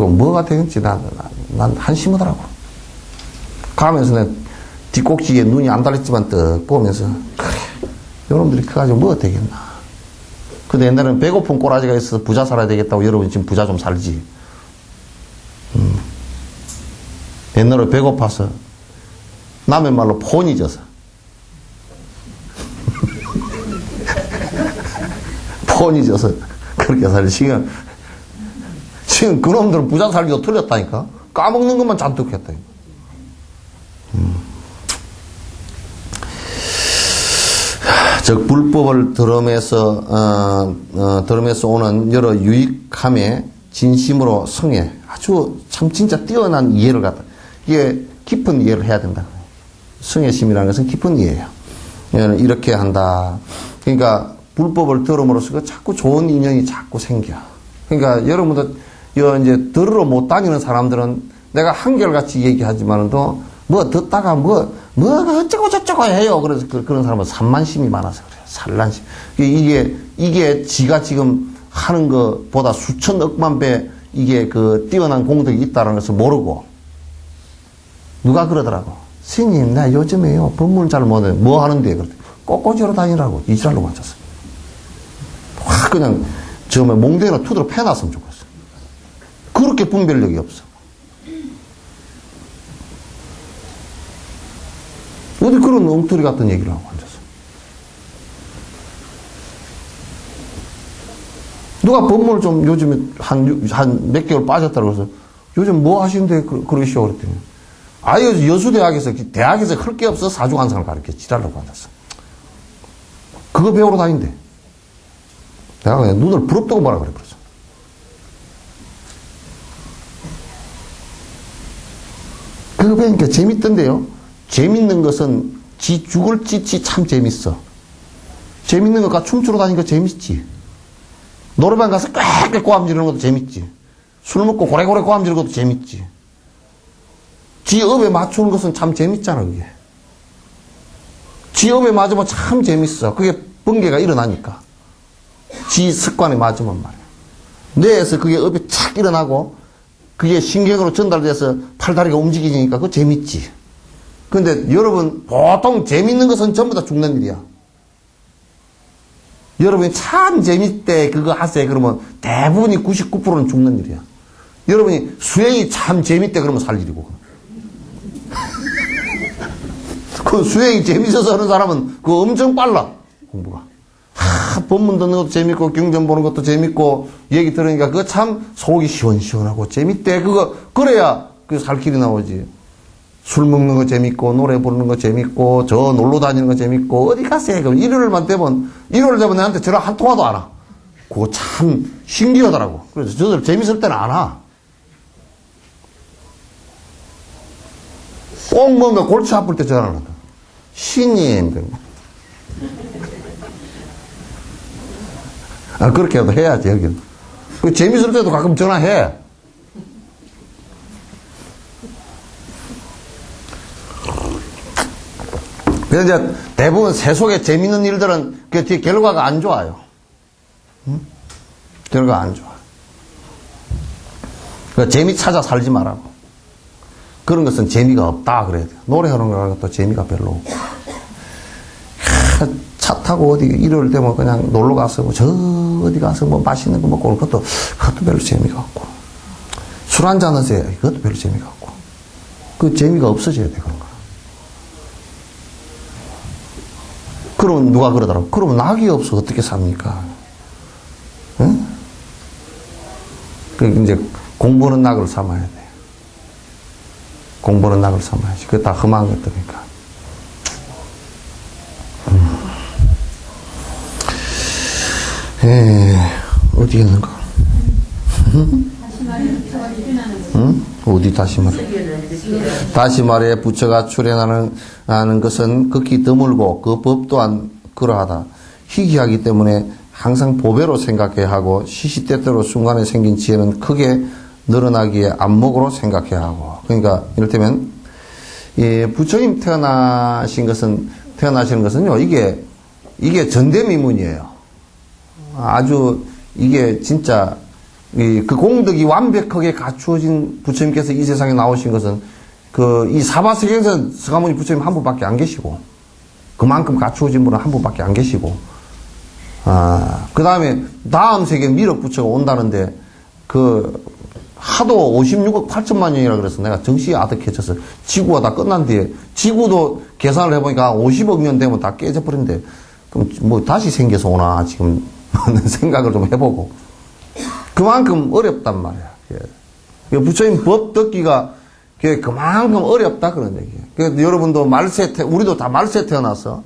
뭐가 되겠지 난 한심하더라고. 가면서 내 뒷꼭지에 눈이 안 달렸지만 떡 보면서 그래 요놈들이 커가지고 뭐가 되겠나. 근데 옛날에는 배고픈 꼬라지가 있어서 부자 살아야 되겠다고 여러분 지금 부자 좀 살지. 옛날에 배고파서 남의 말로 폰이 져서 폰이 져서 그렇게 살지. 지금 그놈들은 부자 살기도 틀렸다니까. 까먹는 것만 잔뜩 했다. 즉 불법을 들음에서 오는 여러 유익함에 진심으로 성에 아주 참 진짜 뛰어난 이해를 갖다 이게 깊은 이해를 해야 된다. 성의심이라는 것은 깊은 이해예요. 이렇게 한다. 그러니까 불법을 들음으로써 자꾸 좋은 인연이 자꾸 생겨. 그러니까 여러분들 이제 들으러 못 다니는 사람들은 내가 한결같이 얘기하지만도 뭐 듣다가 뭐가 어쩌고 저쩌고 해요. 그래서 그런 사람은 산만심이 많아서 그래요. 산란심. 이게 지가 지금 하는 것보다 수천 억만 배 이게 그 뛰어난 공덕이 있다는 것을 모르고 누가 그러더라고. 스님, 나 요즘에요 법문 잘 못해. 뭐 하는데? 그랬더니 꼬꼬지로 다니라고 이지랄로 앉았어. 확 그냥 처음에 몽둥이로 투드로 패놨으면 좋겠어. 그렇게 분별력이 없어. 어디 그런 엉터리 같은 얘기를 하고 앉았어. 누가 법문을 좀 요즘에 한 몇 개월 빠졌다고 해서 요즘 뭐 하시는데 그러시오 그랬더니 아예 여수대학에서 할 게 없어 사주관상을 가르쳐 지랄라고 앉았어. 그거 배우러 다닌대. 내가 그냥 눈을 부릅뜨고 말아 그래 버렸어. 그거 배우니까 재밌던데요. 재밌는 것은 지 죽을 짓이 참 재밌어. 재밌는 것과 춤추러 다니는 거 재밌지. 노래방 가서 꽥꽥 고함 지르는 것도 재밌지. 술 먹고 고래고래 고함 지르는 것도 재밌지. 지 업에 맞추는 것은 참 재밌잖아, 그게. 지 업에 맞으면 참 재밌어. 그게 번개가 일어나니까. 지 습관에 맞으면 말이야. 뇌에서 그게 업이 착 일어나고, 그게 신경으로 전달돼서 팔다리가 움직이니까 그거 재밌지. 근데 여러분, 보통 재밌는 것은 전부 다 죽는 일이야. 여러분이 참 재밌대, 그거 하세요. 그러면 대부분이 99%는 죽는 일이야. 여러분이 수행이 참 재밌대, 그러면 살 일이고. 그 수행이 재밌어서 하는 사람은 그거 엄청 빨라, 공부가. 법문 듣는 것도 재밌고, 경전 보는 것도 재밌고, 얘기 들으니까 그거 참 속이 시원시원하고 재밌대. 그래야 그 살 길이 나오지. 술 먹는 거 재밌고, 노래 부르는 거 재밌고, 저 놀러 다니는 거 재밌고, 어디 가세요? 그럼 일요일만 되면 나한테 전화 한 통화도 안 와. 그거 참 신기하더라고. 그래서 저들 재밌을 때는 안 와. 꼭 뭔가 골치 아플 때 전화를 한다. 신님. 그렇게라도 해야지, 여기는. 재밌을 때도 가끔 전화해. 그래서 이제 대부분 세속에 재밌는 일들은 그 뒤에 결과가 안 좋아요. 응? 결과가 안 좋아. 그 재미 찾아 살지 말라고. 그런 것은 재미가 없다 그래야 돼. 노래하는 것도 재미가 별로 없고. 차 타고 어디 일요일 되면 그냥 놀러 가서 저 어디 가서 뭐 맛있는 거 먹고 오는 그것도 별로 재미가 없고. 술 한잔 하세요. 그것도 별로 재미가 없고. 그 재미가 없어져야 돼, 그런 거. 그러면 누가 그러더라고. 그러면 낙이 없어 어떻게 삽니까? 응? 그 이제 공부는 낙을 삼아야 돼. 공부는 낙을 삼아야지. 그게 다 험한 것들이니까. 어디 있는가? 응? 어디 다시 말해? 다시 말해 부처가 출현하는 것은 극히 드물고 그 법 또한 그러하다. 희귀하기 때문에 항상 보배로 생각해야 하고 시시때때로 순간에 생긴 지혜는 크게 늘어나기에 안목으로 생각해야 하고. 그러니까 이를테면 예, 부처님 태어나시는 것은요, 이게 전대미문이에요. 아주, 이게 진짜, 그 공덕이 완벽하게 갖추어진 부처님께서 이 세상에 나오신 것은, 이 사바세계에서 서가모니 부처님 한 분밖에 안 계시고, 그만큼 갖추어진 분은 한 분밖에 안 계시고, 그 다음에, 다음 세계 미륵 부처가 온다는데, 하도 56억 8천만 년이라 그래서 내가 정신이 아득해져서 지구가 다 끝난 뒤에 지구도 계산을 해보니까 50억 년 되면 다 깨져버린대. 그럼 뭐 다시 생겨서 오나 지금 생각을 좀 해보고. 그만큼 어렵단 말이야. 부처님 법 듣기가 그만큼 어렵다 그런 얘기예요. 그래서 여러분도 우리도 다 말세 태어나서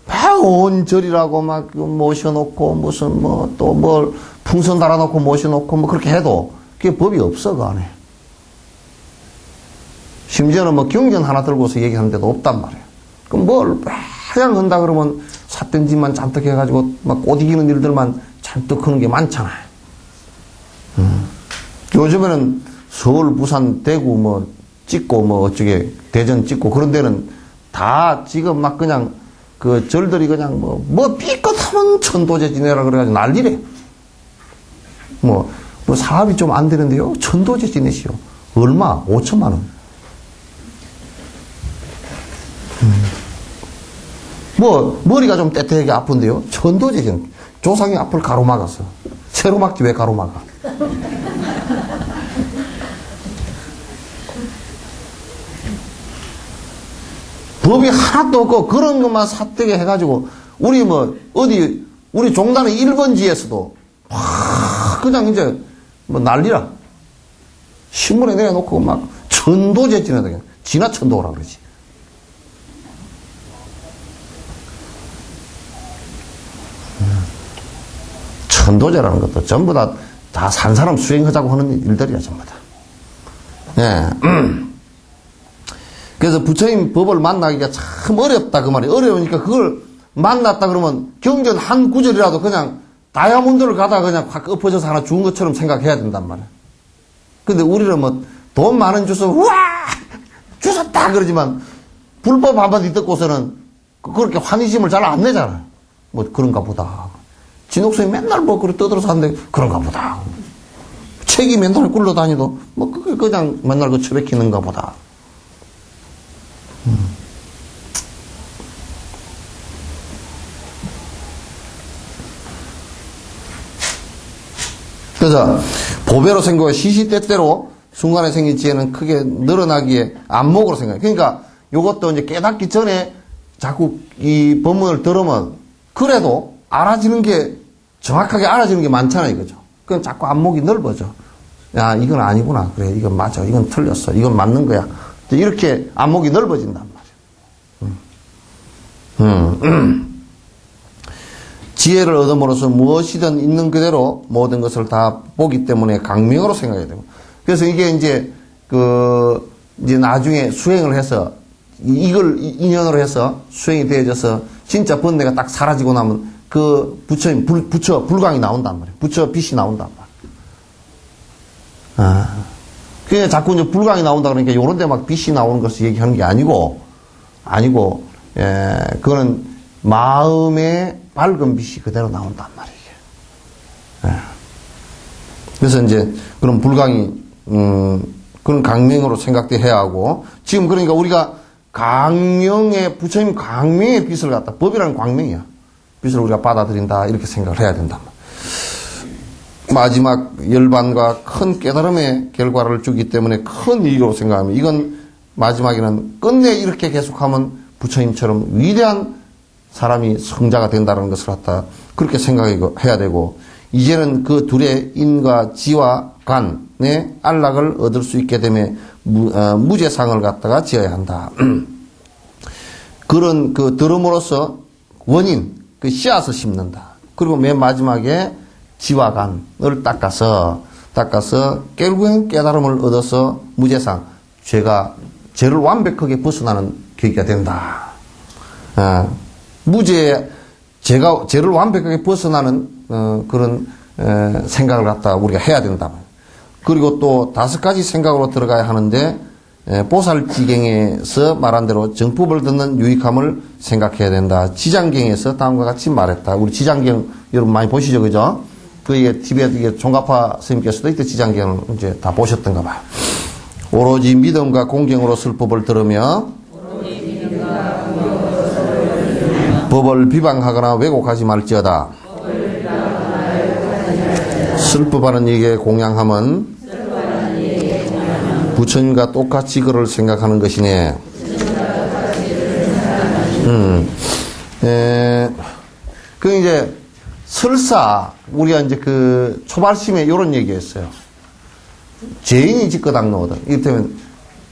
막 온 절이라고 막 모셔놓고 무슨 또 뭘 풍선 달아놓고 모셔놓고 그렇게 해도 그게 법이 없어, 그 안에. 심지어는 경전 하나 들고서 얘기하는데도 없단 말이에요. 그럼 뭘 하양 한다 그러면 삿된 짓만 잔뜩 해가지고 막 꽃 이기는 일들만 잔뜩 하는 게 많잖아요. 요즘에는 서울, 부산, 대구 찍고 어쩌게 대전 찍고 그런 데는 다 지금 막 그냥 절들이 그냥 삐끗하면 천도제 지내라 그래가지고 난리래. 사업이 좀 안 되는데요. 천도제 지내시오. 얼마? 5천만 원. 머리가 좀 떼떼하게 아픈데요. 천도제 지내. 조상이 앞을 가로막았어. 새로 막지 왜 가로막아? 법이 하나도 없고 그런 것만 사대게 해가지고 우리 종단의 1번지에서도 그냥 이제 난리라. 신문에 내려놓고 막 천도제 지내다 그냥 진화천도라 그러지. 천도제라는 것도 전부 다 산 사람 수행하자고 하는 일들이야 전부 다. 예. 그래서 부처님 법을 만나기가 참 어렵다 그 말이에요. 어려우니까 그걸 만났다 그러면 경전 한 구절이라도 그냥 다이아몬드를 가다가 그냥 확 엎어져서 하나 죽은 것처럼 생각해야 된단 말이야. 근데 우리는 돈 많은 주서 우와 주셨다 그러지만 불법 한마디 듣고서는 그렇게 환희심을 잘 안 내잖아요. 그런가 보다. 진옥성이 맨날 그렇게 떠들어서 하는데 그런가 보다. 책이 맨날 굴러다니도 그냥 맨날 처박히는가 보다. 그래서 보배로 생각해 시시때때로 순간에 생긴 지혜는 크게 늘어나기에 안목으로 생각해. 그러니까 이것도 이제 깨닫기 전에 자꾸 이 법문을 들으면 그래도 정확하게 알아지는 게 많잖아요, 이거죠. 그럼 자꾸 안목이 넓어져. 야, 이건 아니구나. 그래, 이건 맞아. 이건 틀렸어. 이건 맞는 거야. 이렇게 안목이 넓어진단 말이에요. 지혜를 얻음으로써 무엇이든 있는 그대로 모든 것을 다 보기 때문에 강명으로 생각해야 되고. 그래서 이게 이제 나중에 수행을 해서 이걸 인연으로 해서 수행이 되어져서 진짜 번뇌가 딱 사라지고 나면 부처님, 부처 불광이 나온단 말이에요. 부처 빛이 나온단 말이에요. 그냥 자꾸 이제 불광이 나온다 그러니까 요런 데 막 빛이 나오는 것을 얘기하는 게 아니고, 그거는 마음의 밝은 빛이 그대로 나온단 말이에요. 그래서 이제 그런 불광이, 그런 강명으로 생각돼야 하고, 지금 그러니까 우리가 부처님 강명의 빛을 갖다, 법이라는 광명이야. 빛을 우리가 받아들인다, 이렇게 생각을 해야 된다. 마지막 열반과 큰 깨달음의 결과를 주기 때문에 큰 이유로 생각하면, 이건 마지막에는 끝내 이렇게 계속하면 부처님처럼 위대한 사람이 성자가 된다는 것을 갖다 그렇게 생각해야 되고, 이제는 그 둘의 인과 지와 간의 안락을 얻을 수 있게 되면 무제상을 갖다가 지어야 한다. 그런 들음으로써 원인, 씨앗을 심는다. 그리고 맨 마지막에 지와 간을 닦아서 결국엔 깨달음을 얻어서 무제상, 죄를 완벽하게 벗어나는 계기가 된다. 죄를 완벽하게 벗어나는 그런 생각을 갖다 우리가 해야 된다. 그리고 또 5가지 생각으로 들어가야 하는데, 보살지경에서 말한 대로 정법을 듣는 유익함을 생각해야 된다. 지장경에서 다음과 같이 말했다. 우리 지장경 여러분 많이 보시죠, 그죠? 그게 TV에 이게 종가파 선생님께서도 이때 지장경을 이제 다 보셨던가 봐요. 오로지 믿음과 공경으로 설법을 들으며 법을 비방하거나 왜곡하지 말지어다. 설법하는 이에게 공양함은 부처님과 똑같이 그를 생각하는 것이네. 그 이제 설사 우리가 이제 그 초발심에 이런 얘기했어요. 죄인이 짓거 닦노거든. 이를테면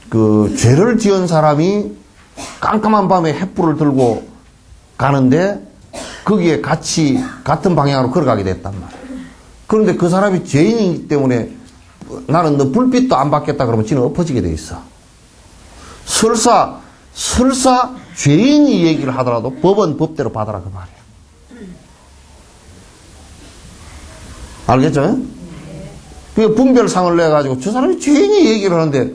그 죄를 지은 사람이 깜깜한 밤에 횃불을 들고 가는데 거기에 같이 같은 방향으로 걸어가게 됐단 말이에요. 그런데 그 사람이 죄인이기 때문에 나는 너 불빛도 안 받겠다 그러면 지는 엎어지게 돼 있어. 설사 죄인이 얘기를 하더라도 법은 법대로 받아라 그 말이야. 알겠죠? 그 분별상을 내가지고 저 사람이 죄인이 얘기를 하는데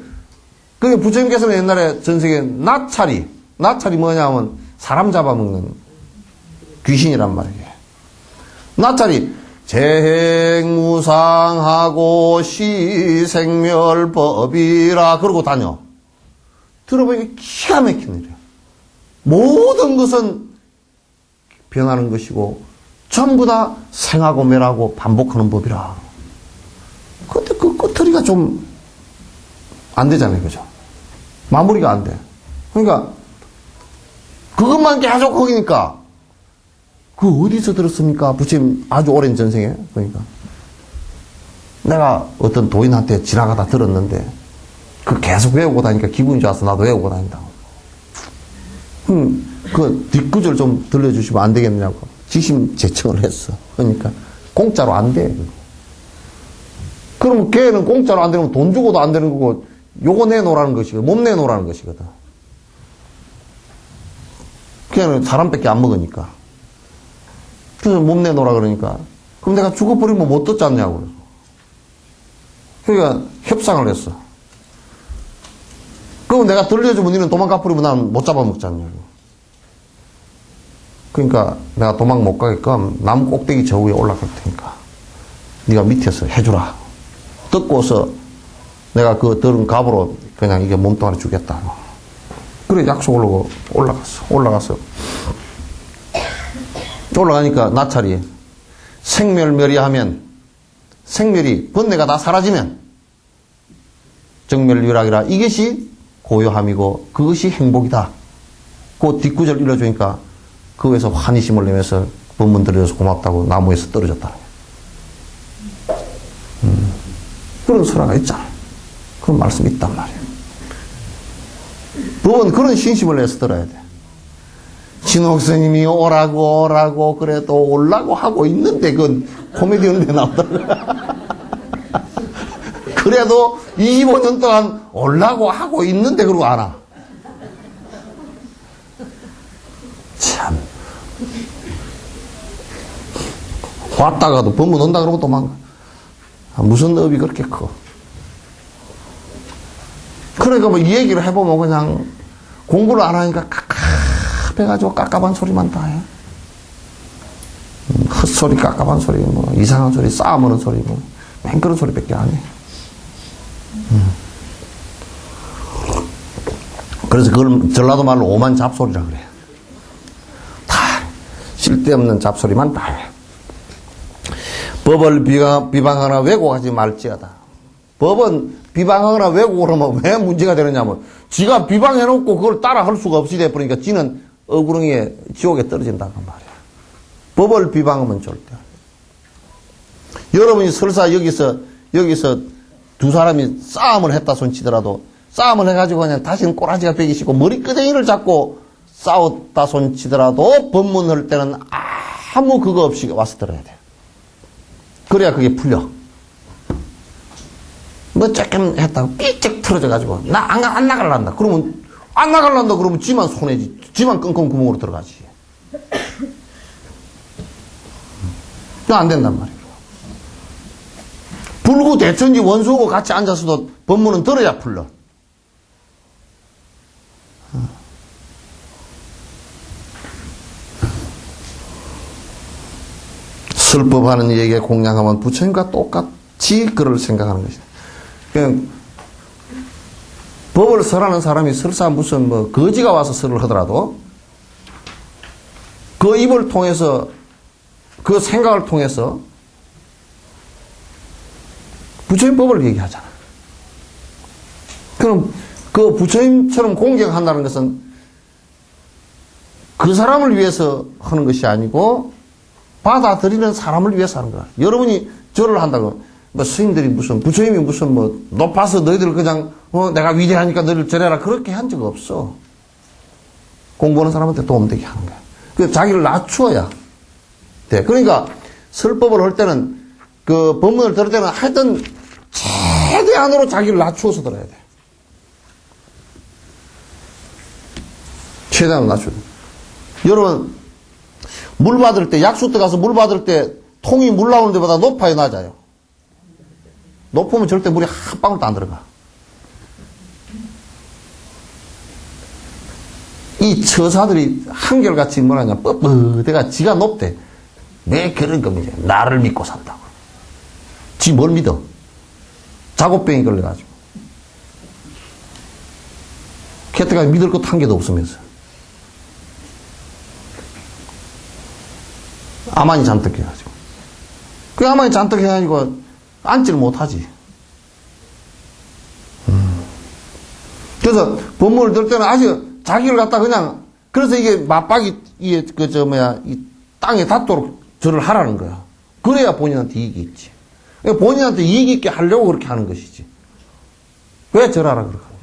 그게 부처님께서는 옛날에 전세계 나찰이 뭐냐면 사람 잡아먹는 귀신이란 말이에요. 나찰이 재행무상하고 시생멸법이라 그러고 다녀. 들어보니까 기가 막힌 일이야. 모든 것은 변하는 것이고 전부 다 생하고 멸하고 반복하는 법이라. 근데 그 끝터리가 좀 안 되잖아요. 그죠? 마무리가 안 돼. 그러니까 그것만 계속 거기니까 그 어디서 들었습니까? 부처님 아주 오랜 전생에. 그러니까 내가 어떤 도인한테 지나가다 들었는데 그 계속 외우고 다니니까 기분이 좋아서 나도 외우고 다닌다고. 그 뒷구절 좀 들려주시면 안 되겠냐고 지심제청을 했어. 그러니까 공짜로 안 돼. 그러면 걔는 공짜로 안 되면 돈 주고도 안 되는 거고 요거 내놓으라는 것이거든. 몸 내놓으라는 것이거든. 걔는 사람밖에 안 먹으니까. 그래서 몸 내놓으라 그러니까 그럼 내가 죽어버리면 못 듣지 않냐고. 그러니까 협상을 했어. 그럼 내가 들려주면 니는 도망가 버리면 난 못 잡아먹지 않냐고. 그러니까 내가 도망 못 가게끔 나무 꼭대기 저 위에 올라갈 테니까 네가 밑에서 해주라. 듣고서 내가 그 들은 값으로 그냥 이게 몸뚱아리 주겠다. 그래 약속을 하고 올라갔어. 올라가니까 나찰이 생멸멸이하면 생멸이 번뇌가 다 사라지면 정멸유락이라 이것이 고요함이고 그것이 행복이다. 그 뒷구절 읽어주니까 그거에서 환희심을 내면서 법문 들려서 고맙다고 나무에서 떨어졌다. 그런 설화가 있잖아. 그런 말씀이 있단 말이야. 법은 그런 신심을 내서 들어야 돼. 진옥 스님이 오라고 그래도 오려고 하고 있는데 그건 코미디 연대 나오더라고. 그래도 25년 동안 오려고 하고 있는데 그러고 안 와. 참. 왔다가도 법문 온다 그러고 도망가. 무슨 업이 그렇게 커. 그러니까 뭐 이 얘기를 해보면 그냥 공부를 안 하니까 깝깝해가지고 깝깝한 소리만 다 해. 헛소리, 깝깝한 소리, 뭐 이상한 소리, 싸움하는 소리, 뭐 맨 그런 소리밖에 안 해. 그래서 그걸 전라도 말로 오만 잡소리라 그래. 다 쓸데없는 잡소리만 다 해. 법을 비방하거나 왜곡하지 말지어다. 법은 비방하거나 왜곡을 하면 왜 문제가 되느냐면 지가 비방해놓고 그걸 따라 할 수가 없이 돼버리니까 지는 어구렁이에 지옥에 떨어진다고 말이야. 법을 비방하면 절대. 여러분이 설사 여기서 두 사람이 싸움을 했다 손치더라도 싸움을 해가지고 그냥 다시는 꼬라지가 베기 싫고 머리끄댕이를 잡고 싸웠다 손치더라도 법문할 때는 아무 그거 없이 와서 들어야 돼. 그래야 그게 풀려. 뭐 조금 했다고 삐쩍 틀어져가지고 나 안 나갈란다. 그러면 안 나갈란다 그러면 지만 손해지. 지만 끙끙 구멍으로 들어가지. 안 된단 말이에요. 불구 대천지 원수하고 같이 앉아서도 법문은 들어야 풀려. 설법하는 이에게 공양하면 부처님과 똑같이 그를 생각하는 것이다. 그냥 법을 설하는 사람이 설사 무슨 뭐 거지가 와서 설을 하더라도 그 입을 통해서 그 생각을 통해서 부처님 법을 얘기하잖아. 그럼 그 부처님처럼 공경한다는 것은 그 사람을 위해서 하는 것이 아니고 받아들이는 사람을 위해서 하는 거야. 여러분이 절을 한다고 뭐 스님들이 무슨 부처님이 무슨 뭐 높아서 너희들 그냥 내가 위대하니까 너희들 절해라 그렇게 한 적 없어. 공부하는 사람한테 도움되게 하는 거야. 그 자기를 낮추어야 돼. 그러니까 설법을 할 때는 그 법문을 들을 때는 하여튼 최대한으로 자기를 낮추어서 들어야 돼. 최대한으로 낮추어. 여러분 물 받을 때 약수터 가서 물 받을 때 통이 물 나오는 데보다 높아요, 낮아요? 높으면 절대 물이 한 방울도 안 들어가. 이 처사들이 한결같이 뭐라냐 뻣뻣해가 지가 높대. 왜 그런 겁니다. 나를 믿고 산다고. 지 뭘 믿어? 작업병이 걸려가지고. 걔때까지 믿을 것 한 개도 없으면서. 아만이 잔뜩 해가지고. 그 아만이 잔뜩 해가지고 앉지를 못하지. 그래서 법문을 들 때는 아주 자기를 갖다 그냥, 그래서 이게 맞박이, 이게 이 땅에 닿도록 절을 하라는 거야. 그래야 본인한테 이익이 있지. 그러니까 본인한테 이익 있게 하려고 그렇게 하는 것이지. 왜 절하라 그렇게 하는데.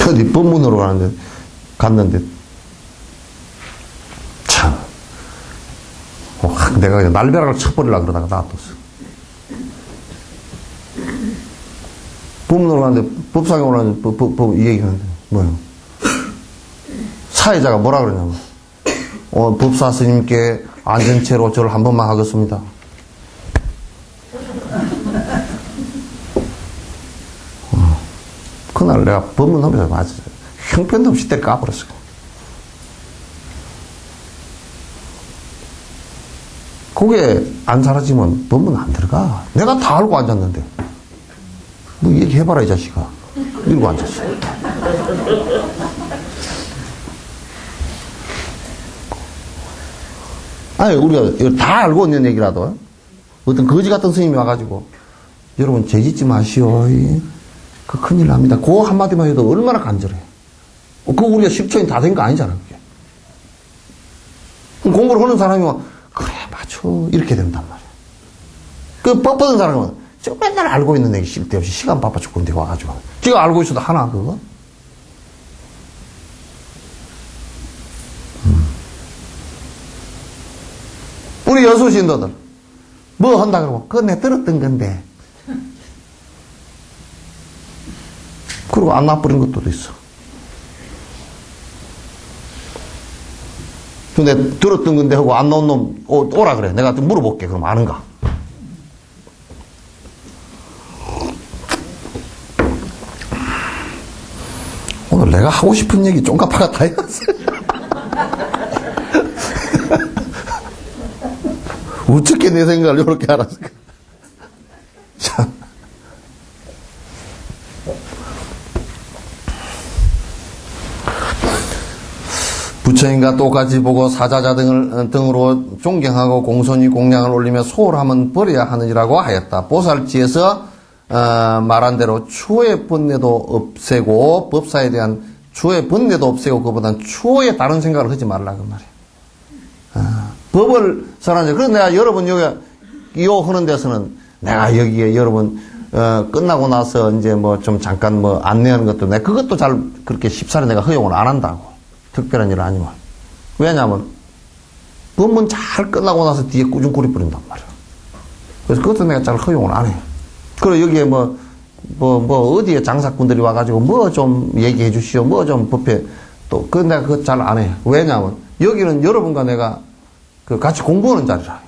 어디 법문으로 갔는데, 참. 내가 그냥 날벼락을 쳐버리려고 그러다가 놔뒀어. 법문으로 갔는데, 법상에 오라는데, 이 얘기하는데, 뭐예요? 사회자가 뭐라 그러냐면, 법사 스님께 안전체로 절을 한 번만 하겠습니다. 그날 내가 법문하면서 맞아. 형편도 없이 때 까버렸어. 그게 안 사라지면 법문 안 들어가. 내가 다 알고 앉았는데. 뭐 얘기해봐라, 이 자식아. 이러고 앉았어. 아니, 우리가 이거 다 알고 있는 얘기라도, 어떤 거지 같은 스님이 와가지고, 여러분, 죄 짓지 마시오. 그 큰일 납니다. 그 한마디만 해도 얼마나 간절해. 그거 우리가 10초인 다 된 거 아니잖아, 그게. 그럼 공부를 하는 사람이 막, 그래, 맞춰. 이렇게 된단 말이야. 그 뻣뻣한 사람은, 저 맨날 알고 있는 얘기 쓸데없이 시간 바빠 죽겠는데 와가지고. 지가 알고 있어도 하나, 그거? 우리 여수신도들, 뭐 한다 그러고, 그거 내 들었던 건데. 그리고 안 놔버린 것도 있어. 근데 들었던 건데 하고 안 나온 놈 오라 그래. 내가 좀 물어볼게. 그럼 아는가? 오늘 내가 하고 싶은 얘기 쫑까파가 다 했어. 어떻게 내 생각을 이렇게 알았을까? 참. 부처님과 똑같이 보고 사자자 등으로 존경하고 공손히 공양을 올리며 소홀함은 버려야 하느니라고 하였다. 보살지에서 말한 대로 추호의 번뇌도 없애고 법사에 대한 추호의 번뇌도 없애고 그보다는 추호에 다른 생각을 하지 말라 그 말이야. 법을 설하는 그래서 내가 여러분 여기 요 하는 데서는 내가 여기에 여러분 끝나고 나서 이제 뭐 좀 잠깐 뭐 안내하는 것도 내가 그것도 잘 그렇게 쉽사리 내가 허용을 안 한다고. 특별한 일 아니면. 왜냐하면, 법문 잘 끝나고 나서 뒤에 꾸중꾸리 뿌린단 말이야. 그래서 그것도 내가 잘 허용을 안 해. 그리고 여기에 어디에 장사꾼들이 와가지고 뭐 좀 얘기해 주시오. 뭐 좀 법회. 또, 내가 그것 잘 안 해. 왜냐하면, 여기는 여러분과 내가 같이 공부하는 자리라.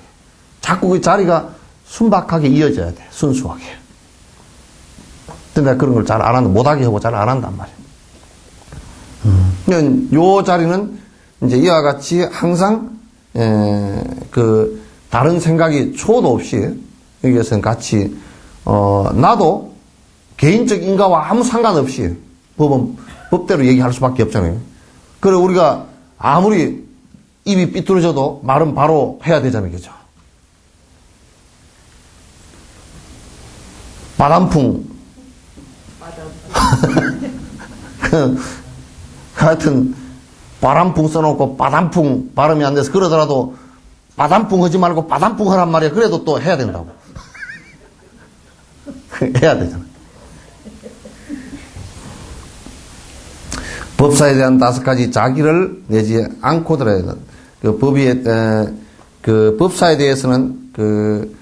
자꾸 그 자리가 순박하게 이어져야 돼. 순수하게. 근데 그런 걸 잘 안 한다. 못하게 하고 잘 안 한단 말이에요. 요 자리는 이제 이와 같이 항상, 그, 다른 생각이 초도 없이 여기에서는 같이, 나도 개인적 인가와 아무 상관없이 법은 법대로 얘기할 수밖에 없잖아요. 그래, 우리가 아무리 입이 삐뚤어져도 말은 바로 해야 되잖아요. 그죠? 바람풍. 하여튼, 바람풍 써놓고 바람풍 발음이 안 돼서 그러더라도 바람풍 하지 말고 바람풍 하란 말이야. 그래도 또 해야 된다고. 해야 되잖아. 법사에 대한 5가지 자기를 내지 않고 들어야 된다. 그 법이, 그 법사에 대해서는 그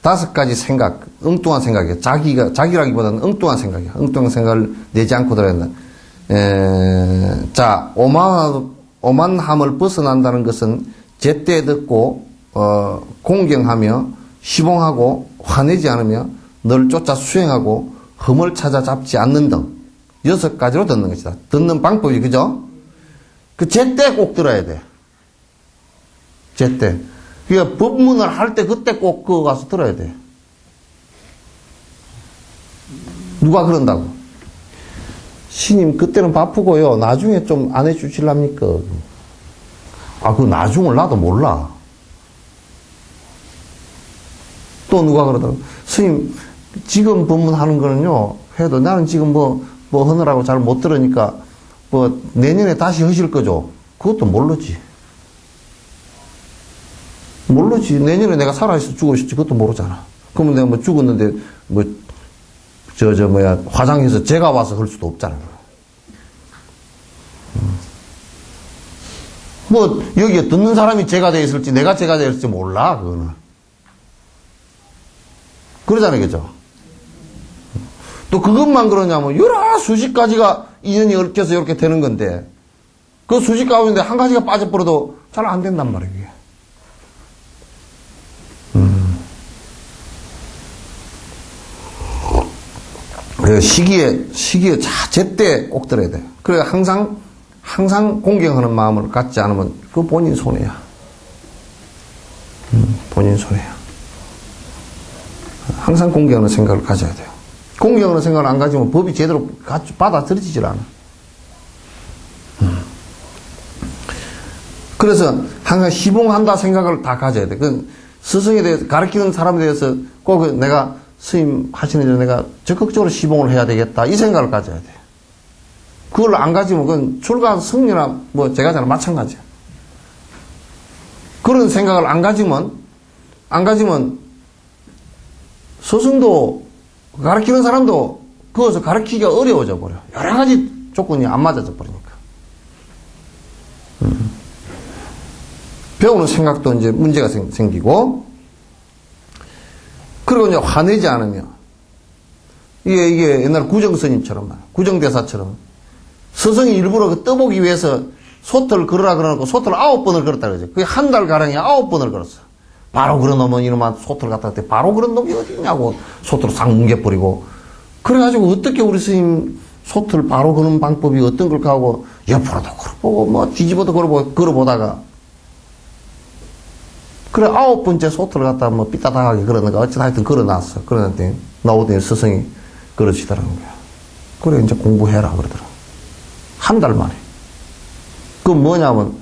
5가지 생각, 엉뚱한 생각이야. 자기라기보다는 엉뚱한 생각이야. 엉뚱한 생각을 내지 않고 들어야 된다. 자, 오만함을 벗어난다는 것은 제때 듣고, 공경하며, 시봉하고, 화내지 않으며, 늘 쫓아 수행하고, 흠을 찾아 잡지 않는 등, 6가지로 듣는 것이다. 듣는 방법이, 그죠? 그 제때 꼭 들어야 돼. 제때. 그러니까 법문을 할 때 그때 꼭 그거 가서 들어야 돼. 누가 그런다고? 스님, 그때는 바쁘고요. 나중에 좀 안 해주실랍니까? 아, 그 나중을 나도 몰라. 또 누가 그러더라고. 스님, 지금 법문하는 거는요, 해도 나는 지금 뭐 하느라고 잘 못 들으니까, 내년에 다시 하실 거죠? 그것도 모르지. 모르지. 내년에 내가 살아있어 죽었을지 그것도 모르잖아. 그러면 내가 뭐 죽었는데, 화장해서 제가 와서 할 수도 없잖아. 여기에 듣는 사람이 제가 되어 있을지, 내가 제가 되어 있을지 몰라, 그거는. 그러잖아요, 그죠? 또 그것만 그러냐면, 여러 수십 가지가 인연이 얽혀서 이렇게 되는 건데, 그 수십 가운데 한 가지가 빠져버려도 잘 안 된단 말이에요, 이게. 그래서 시기에 제때 꼭 들어야 돼. 그래, 항상 공경하는 마음을 갖지 않으면 그 본인 손해야. 본인 손해야. 항상 공경하는 생각을 가져야 돼요. 공경하는 생각을 안 가지면 법이 제대로 받아들여지질 않아. 그래서 항상 시봉한다 생각을 다 가져야 돼. 그 스승에 대해서, 가르치는 사람에 대해서 꼭 내가 스님 하시는 전에 내가 적극적으로 시봉을 해야 되겠다. 이 생각을 가져야 돼. 그걸 안 가지면 그건 출가한 승리나 제가잖아. 마찬가지야. 그런 생각을 안 가지면 스승도 가르치는 사람도 그것을 가르치기가 어려워져 버려. 여러 가지 조건이 안 맞아져 버리니까. 배우는 생각도 이제 문제가 생기고, 그리고 이제 화내지 않으며, 이게 옛날 구정스님처럼, 구정대사처럼, 스승이 일부러 그 떠보기 위해서 소틀 걸으라 그러놓고 소틀 9번을 걸었다 그러죠. 그게 한 달 가량에 9번을 걸었어. 바로 그런 놈은 이놈한 소틀 갖다 대 바로 그런 놈이 어디 있냐고 소틀을 싹 뭉개버리고. 그래가지고 어떻게 우리 스님 소틀 바로 거는 방법이 어떤 걸까 하고 옆으로도 걸어보고 뒤집어도 걸어보다가 그래 9번째 소틀을 갖다 삐딱하게 걸어놓으니까 어쨌든 하여튼 걸어놨어. 그러는데 나오더니 스승이 그러시더라는 거야. 그래 이제 공부해라 그러더라고. 한 달 만에. 그 뭐냐면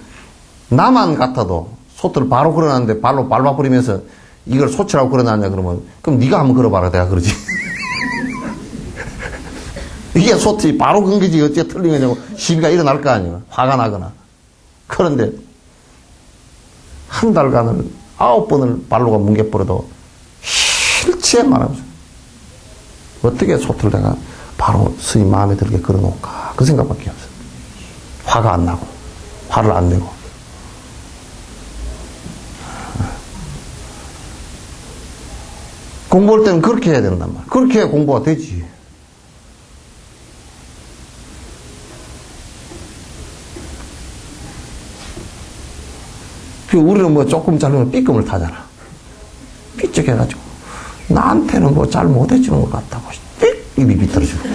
나만 같아도 소틀을 바로 걸어놨는데 발로 밟아버리면서 이걸 소치라고 걸어놨냐 그러면 그럼 네가 한번 걸어봐라 내가 그러지. 이게 소틀이 바로 건 거지 어째 틀린 거냐고 시비가 일어날 거 아니에요. 화가 나거나. 그런데 한 달간을 9번을 발로가 뭉개버려도 실치에 말하면서 어떻게 소틀을 내가 바로 스님 마음에 들게 걸어놓을까 그 생각밖에 없어요. 화가 안 나고 화를 안 내고. 공부할 때는 그렇게 해야 된단 말이야. 그렇게 해야 공부가 되지. 우리는 조금 잘못하면 삐끔을 타잖아. 삐쩍해가지고 나한테는 잘 못해주는 것 같다고 입이 비틀어지고.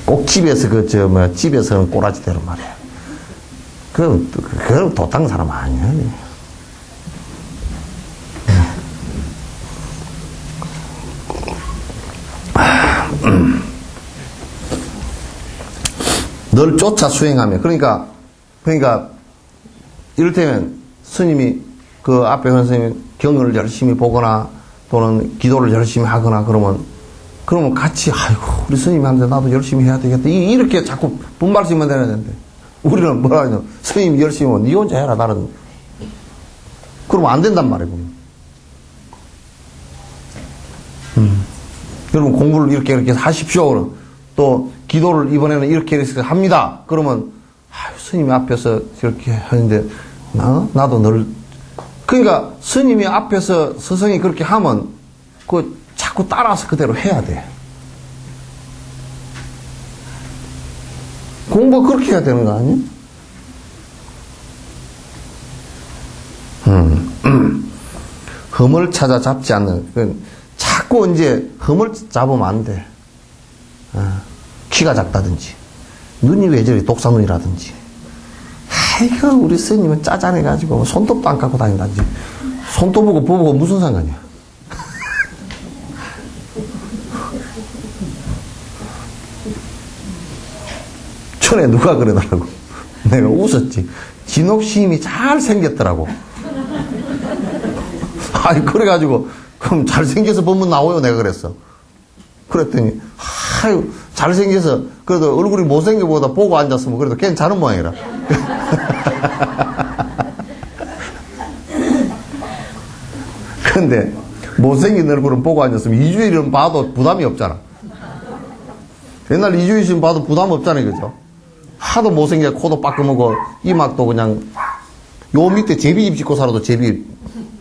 꼭 집에서 집에서는 꼬라지대로 말이야. 그건 도탕 사람 아니야. 널 쫓아 수행하며. 그러니까, 이를테면, 스님이, 그 앞에 선생님이 경을 열심히 보거나, 또는 기도를 열심히 하거나, 그러면 같이, 아이고, 우리 스님한테 나도 열심히 해야 되겠다. 이렇게 자꾸 분발시면 되는데. 우리는 뭐라 하냐. 스님이 열심히 하면, 니 혼자 해라, 나는. 그러면 안 된단 말이에요, 보면. 여러분, 공부를 이렇게 하십시오. 그럼. 또, 기도를 이번에는 이렇게 합니다. 그러면, 스님이 앞에서 이렇게 하는데, 나도 늘, 그러니까, 스님이 앞에서 스승이 그렇게 하면, 자꾸 따라서 그대로 해야 돼. 공부가 그렇게 해야 되는 거 아니야? 흠을 찾아 잡지 않는, 자꾸 이제 흠을 잡으면 안 돼. 키가 작다든지, 눈이 왜 저리 독사눈이라든지. 아이고, 우리 스님은 짜잔해가지고 손톱도 안 갖고 다닌다든지. 손톱하고 부부가 무슨 상관이야? 전에 누가 그러더라고. 내가 웃었지. 진옥시임이 잘 생겼더라고. 아니, 그래가지고, 그럼 잘생겨서 보면 나와요. 내가 그랬어. 그랬더니, 아유, 잘생겨서, 그래도 얼굴이 못생겨보다 보고 앉았으면 그래도 괜찮은 모양이라. 근데, 못생긴 얼굴은 보고 앉았으면 이주일은 봐도 부담이 없잖아. 옛날 이주일 씨는 봐도 부담 없잖아요. 그죠? 하도 못생겨 코도 빠끔하고, 이막도 그냥, 요 밑에 제비입 짓고 살아도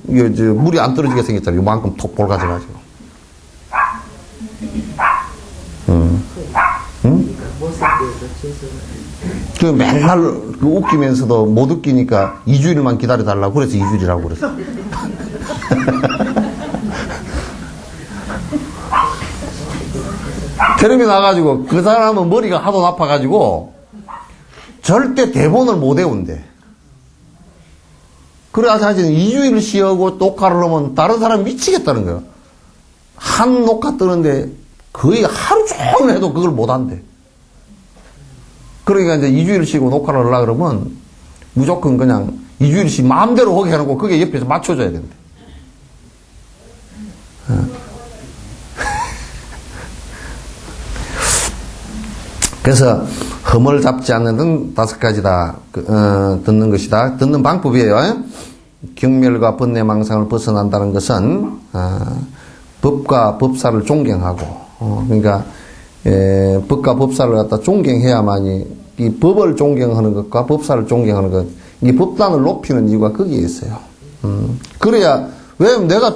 물이 안 떨어지게 생겼잖아요. 요만큼 톡 볼가져가지고. 그 맨날 웃기면서도 못 웃기니까 2주일만 기다려달라고 그래서 2주일이라고 그랬어. 텔레비 나가지고 그 사람은 머리가 하도 나빠가지고 절대 대본을 못 외운대. 그래서 사실은 2주일을 쉬어고 녹화를 하면 다른 사람 미치겠다는 거야. 한 녹화 뜨는데 거의 하루 종일 해도 그걸 못 한대. 그러니까 이제 2주일 쉬고 녹화를 하려고 그러면 무조건 그냥 2주일씩 마음대로 하게 해놓고 그게 옆에서 맞춰줘야 된대. 그래서 흠을 잡지 않는 등 5가지다. 듣는 것이다. 듣는 방법이에요. 경멸과 번뇌망상을 벗어난다는 것은 법과 법사를 존경하고 그러니까 법과 법사를 갖다 존경해야만이 이 법을 존경하는 것과 법사를 존경하는 것, 이 법단을 높이는 이유가 거기에 있어요. 그래야 왜냐면 내가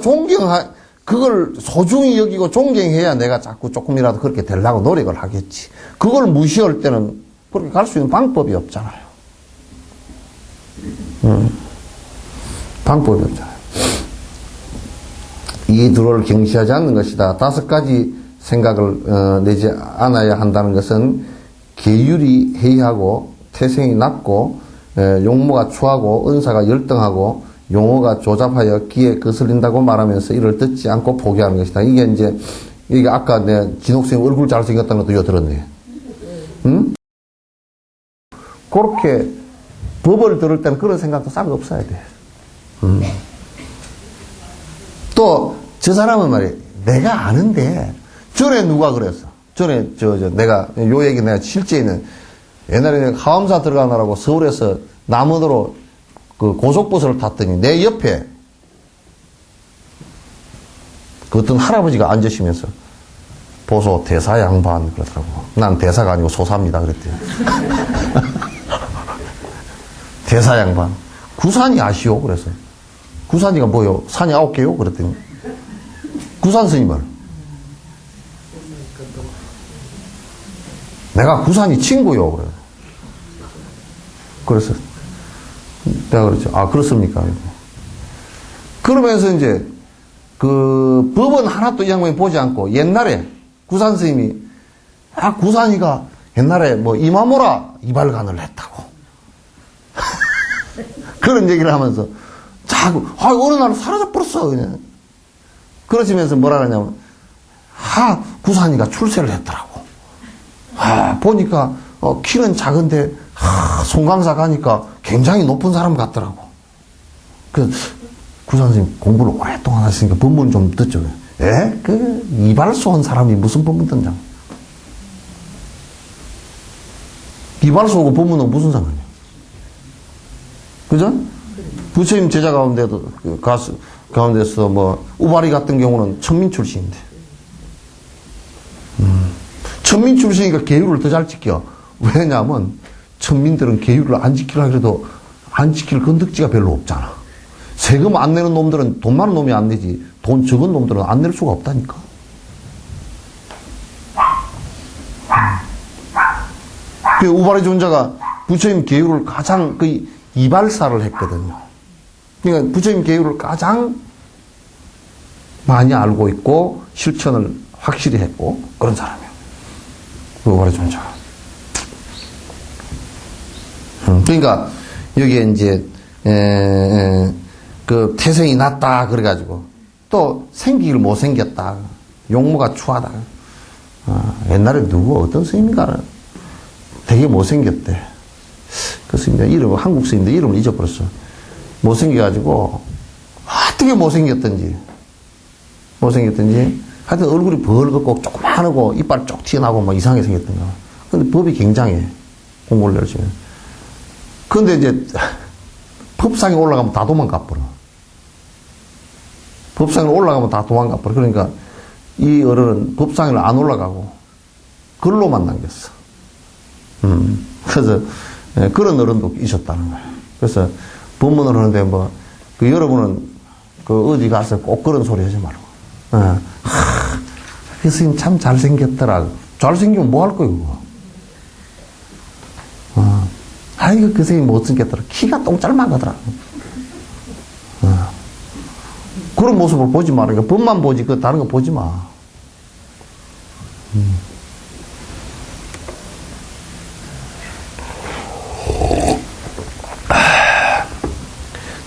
그걸 소중히 여기고 존경해야 내가 자꾸 조금이라도 그렇게 되려고 노력을 하겠지. 그걸 무시할 때는 그렇게 갈 수 있는 방법이 없잖아요. 방법이 없잖아요. 이 둘을 경시하지 않는 것이다. 5가지 생각을 내지 않아야 한다는 것은 계율이 해이하고 태생이 낮고 용모가 추하고 은사가 열등하고 용어가 조잡하여 귀에 거슬린다고 말하면서 이를 듣지 않고 포기하는 것이다. 이게 아까 내 진옥쌤 얼굴 잘생겼다는 것도 들었네. 응? 그렇게 법을 들을 때는 그런 생각도 싹 없어야 돼. 또, 저 사람은 말이야. 내가 아는데, 전에 누가 그랬어. 전에, 내가, 요 얘기 내가 실제 있는, 옛날에 하암사 들어가느라고 서울에서 남원으로 그 고속버스를 탔더니 내 옆에 그 어떤 할아버지가 앉으시면서 보소 대사 양반 그러더라고. 난 대사가 아니고 소사입니다 그랬대요. 대사 양반. 구산이 아시오? 그래서 구산이가 뭐요? 산이 9개요? 그랬더니 구산 스님을 내가 구산이 친구요. 그래서 내가 그랬죠. 아, 그렇습니까? 그러면서 이제 그 법은 하나도 이 양반이 보지 않고 옛날에 구산 스님이 구산이가 옛날에 뭐 이마모라 이발관을 했다고 그런 얘기를 하면서 자꾸 어느 날 사라져버렸어 그냥. 그러시면서 뭐라 그러냐면 구산이가 출세를 했더라고. 보니까 키는 작은데 송강사 가니까 굉장히 높은 사람 같더라고. 그 구산 선생님 공부를 오랫동안 하시니까 법문 좀 듣죠. 그 이발소 한 사람이 무슨 법문 듣냐. 이발소하고 법문은 무슨 상관이야. 그죠? 부처님 제자 가운데도 가운데서 뭐 우바리 같은 경우는 천민 출신인데 천민 출신이니까 계율을 더 잘 지켜. 왜냐하면 천민들은 계율을 안 지키려 해도 안 지킬 건덕지가 별로 없잖아. 세금 안 내는 놈들은 돈 많은 놈이 안 내지 돈 적은 놈들은 안 낼 수가 없다니까. 그 우바리 존자가 부처님 계율을 가장 이발사를 했거든요. 그러니까 부처님 계율을 가장 많이 알고 있고 실천을 확실히 했고 그런 사람이에요. 그 우바리 존자가. 그러니까 여기에 이제 그 태생이 낮다 그래가지고 또 생기를 못 생겼다. 용모가 추하다. 옛날에 누구 어떤 스님인가 되게 못생겼대. 그 스님들 이름 한국 스님들 이름을 잊어버렸어. 못생겨가지고 어떻게 못생겼던지 하여튼 얼굴이 벌겋고 조그만하고 이빨 쪽 튀어나오고 막 이상하게 생겼던 거야. 근데 법이 굉장해. 공부를 열심히. 근데 이제 법상에 올라가면 다 도망가버려. 법상에 올라가면 다 도망가버려. 그러니까 이 어른은 법상에 안 올라가고 글로만 남겼어. 그래서 그런 어른도 있었다는 거예요. 그래서 법문을 하는데 여러분은 어디 가서 꼭 그런 소리 하지 말고. 그 스님 참 잘생겼더라. 잘생기면 뭐 할 거예요, 그거. 아이고, 그 스님 못생겼더라. 키가 똥짤만 하더라. 그런 모습을 보지 말아요. 법만 보지, 다른 거 보지 마.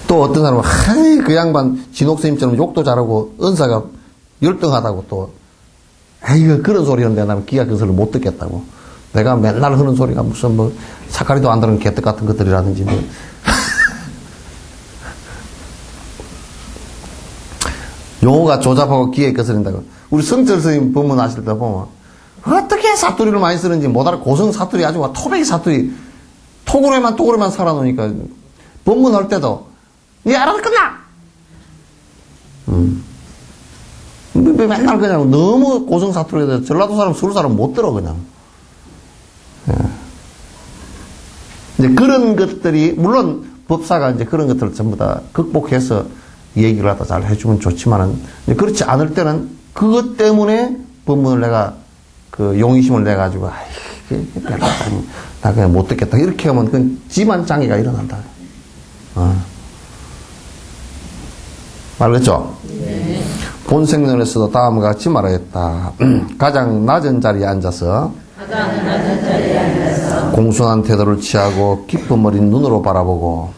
또 어떤 사람은, 그 양반 진옥스님처럼 욕도 잘하고, 은사가 열등하다고 또, 아이고, 그런 소리 하는데 나는 기가 그 소리를 못 듣겠다고. 내가 맨날 하는 소리가 무슨 사카리도 안 들은 개떡 같은 것들이라든지 용어가 조잡하고 기에 거스린다고. 우리 성철 스님 법문 하실 때 보면, 어떻게 사투리를 많이 쓰는지 못 알아. 고성 사투리 아주 토백이 사투리. 토굴에만 살아놓으니까, 법문할 때도, 니 알아듣겠나? 맨날 그냥 너무 고성 사투리에 대해서 전라도 사람, 서울 사람 못 들어, 그냥. 예. 이제 그런 것들이, 물론 법사가 이제 그런 것들을 전부 다 극복해서 얘기를 하다 잘 해주면 좋지만은, 그렇지 않을 때는 그것 때문에 법문을 내가, 용의심을 내가지고, 별로다니. 나 그냥 못 듣겠다. 이렇게 하면 그건 지만 장애가 일어난다. 알겠죠? 네. 본생론에서도 다음과 같이 말하였다. 가장 낮은 자리에 앉아서 공손한 태도를 취하고 깊은 어린 눈으로 바라보고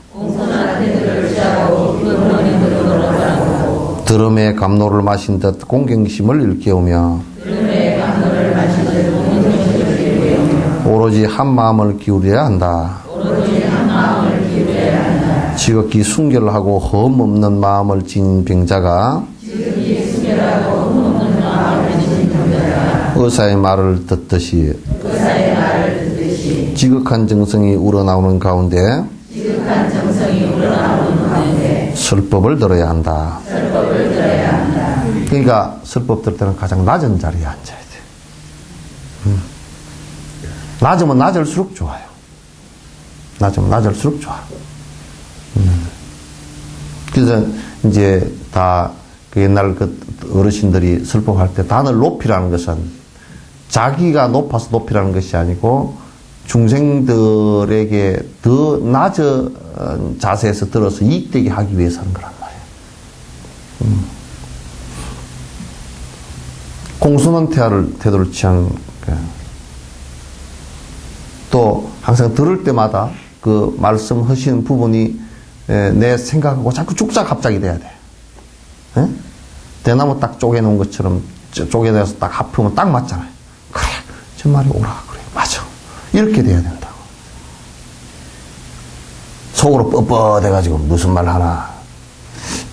들음의 감로를 마신 듯 공경심을 일깨우며 오로지 한 마음을 기울여야 한다. 지극히 순결하고 흠 없는 마음을 지닌 병자가 의사의 말을 듣듯이 지극한 정성이 우러나오는 가운데 설법을 들어야 한다. 그러니까 설법 들을 때는 가장 낮은 자리에 앉아야 돼. 낮으면 낮을수록 좋아요. 낮으면 낮을수록 좋아. 그래서 이제 다 그 옛날 어르신들이 설법할 때 단을 높이라는 것은 자기가 높아서 높이라는 것이 아니고 중생들에게 더 낮은 자세에서 들어서 이익되게 하기 위해서 하는 거란 말이에요. 공손한 태도를 취하는 거예요. 또 항상 들을 때마다 그 말씀하시는 부분이 내 생각하고 자꾸 죽자 갑자기 돼야 돼. 에? 대나무 딱 쪼개놓은 것처럼 쪼개내서 딱 합하면 딱 맞잖아요. 그래, 저 말이 옳아. 그래, 맞아. 이렇게 돼야 된다고. 속으로 뻣뻣해가지고 무슨 말 하나.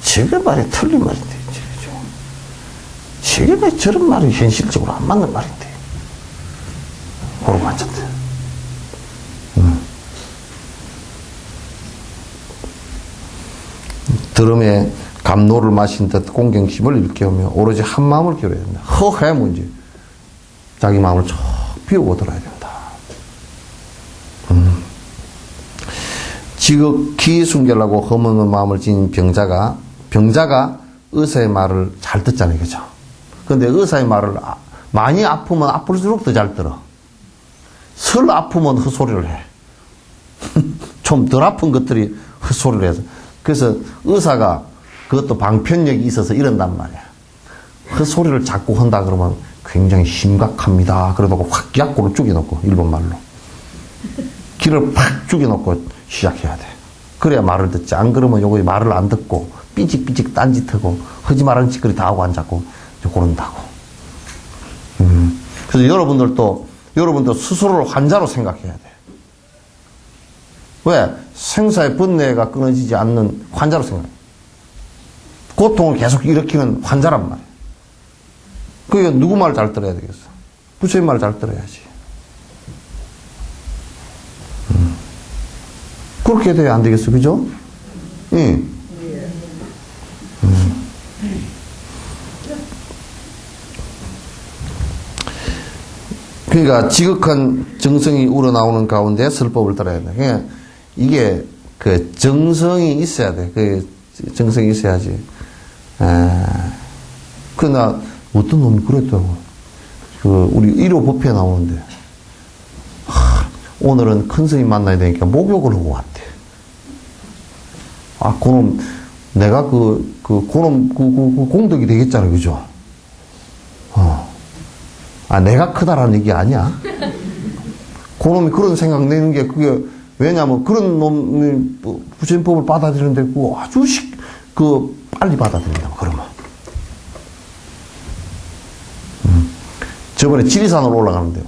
저게 말이 틀린 말인데. 저게 왜 저런 말이 현실적으로 안 맞는 말인데. 그러고 앉았대. 들음에 감노를 마신 듯 공경심을 일깨우며 오로지 한 마음을 기울여야 된다. 허해 문제. 자기 마음을 쭉 비우고 들어야 된다. 지극히 순결하고 험없는 마음을 지닌 병자가 의사의 말을 잘 듣잖아요. 그죠? 근데 의사의 말을 많이 아프면 아플수록 더 잘 들어. 설 아프면 헛소리를 해. 좀 덜 아픈 것들이 헛소리를 해서. 그래서 의사가 그것도 방편력이 있어서 이런단 말이야. 헛소리를 자꾸 한다 그러면 굉장히 심각합니다. 그러다가 확 약고를 죽여놓고, 일본 말로. 기를 팍 죽여놓고 시작해야 돼. 그래야 말을 듣지. 안 그러면 요거 말을 안 듣고 삐직삐직 딴짓하고 하지 말라는 짓거리 다 하고 앉았고 그런다고. 그래서 여러분도 스스로를 환자로 생각해야 돼. 왜? 생사의 번뇌가 끊어지지 않는 환자로 생각해. 고통을 계속 일으키는 환자란 말이야. 그게 누구 말 잘 들어야 되겠어? 부처님 말 잘 들어야지. 그렇게 돼야 안 되겠어, 그죠? 응. 그러니까 지극한 정성이 우러나오는 가운데 설법을 따라야 돼. 그러니까 이게 그 정성이 있어야 돼. 그 정성이 있어야지. 그러나 어떤 놈이 그랬다고. 그 우리 1호 법회에 나오는데 오늘은 큰 스님 만나야 되니까 목욕을 하고 왔대. 아, 그놈 내가 그놈 공덕이 되겠잖아, 그죠? 아, 내가 크다라는 얘기 아니야. 그놈이 그런 생각 내는 게 그게 왜냐면 그런 놈이 부처님법을 받아들이는데 아주 빨리 받아들인다, 그러면. 저번에 지리산으로 올라가는데요.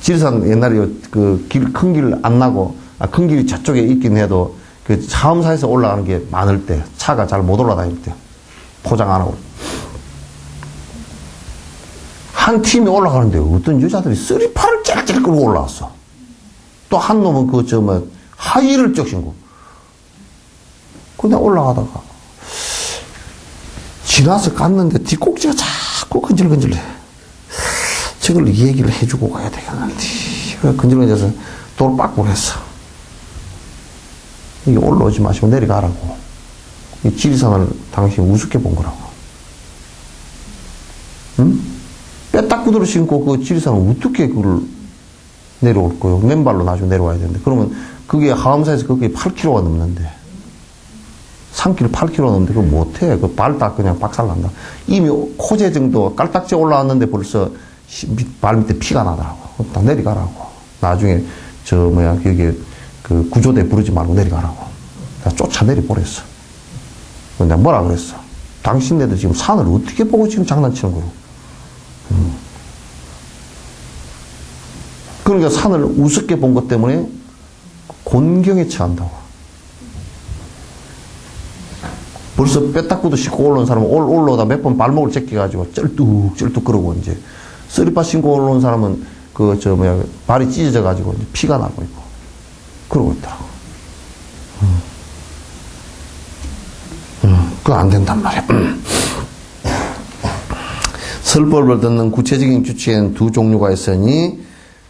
지리산 옛날에 큰 길 안 나고, 큰 길이 저쪽에 있긴 해도 그 차음사에서 올라가는 게 많을 때, 차가 잘 못 올라다닐 때, 포장 안 하고. 한 팀이 올라가는데 어떤 여자들이 쓰리팔을 찔찔 끌고 올라왔어. 또 한 놈은 하이힐을 쩍 신고. 그냥 올라가다가 지나서 갔는데 뒷꼭지가 자꾸 근질근질해. 저걸 얘기를 해주고 가야 되겠는데. 근질근질해서 도로 빡고 했어. 이게 올라오지 마시고 내려가라고. 이 지리산을 당신이 우습게 본 거라고. 응? 빼딱구두를 신고 그 지리산을 어떻게 그걸 내려올 거요? 맨발로 나중에 내려와야 되는데. 그러면 그게 하암사에서 그게 8km가 넘는데. 산길 8km 넘는데 그걸 못해. 그 발 다 그냥 박살난다. 이미 코제 정도 깔딱지 올라왔는데 벌써 발 밑에 피가 나더라고. 다 내려가라고. 나중에 여기 그 구조대 부르지 말고 내려가라고. 내가 쫓아내려버렸어. 내가 뭐라 그랬어? 당신네들 지금 산을 어떻게 보고 지금 장난치는 거예요? 그러니까 산을 우습게 본 것 때문에 곤경에 처한다고. 벌써 빼딱구도 신고 올라온 사람은 올라오다 몇 번 발목을 제껴가지고 쩔뚝쩔뚝 그러고 이제 쓰리빠 신고 올라온 사람은 발이 찢어져가지고 이제 피가 나고 있고 그러고 있더라고. 그거 안 된단 말이야. 설법을 듣는 구체적인 규칙에는 두 종류가 있으니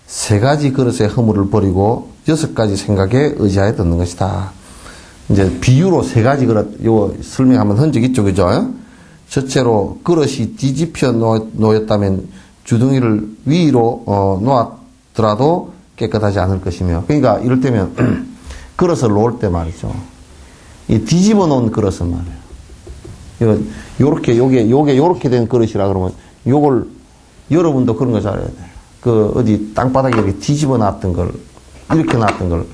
3가지 그릇의 허물을 버리고 6가지 생각에 의지하여 듣는 것이다. 이제 비유로 3가지 그릇 요 설명 한번 한 적 있죠, 그죠? 첫째로 그릇이 뒤집혀 놓였다면 주둥이를 위로 놓았더라도 깨끗하지 않을 것이며, 그러니까 이럴 때면 그릇을 놓을 때 말이죠. 이 뒤집어 놓은 그릇은 말이에요. 요렇게 요게 요렇게 된 그릇이라 그러면 요걸, 여러분도 그런 거 잘해야 돼. 그, 어디 땅바닥에 이렇게 뒤집어 놨던 걸, 이렇게 놨던 걸,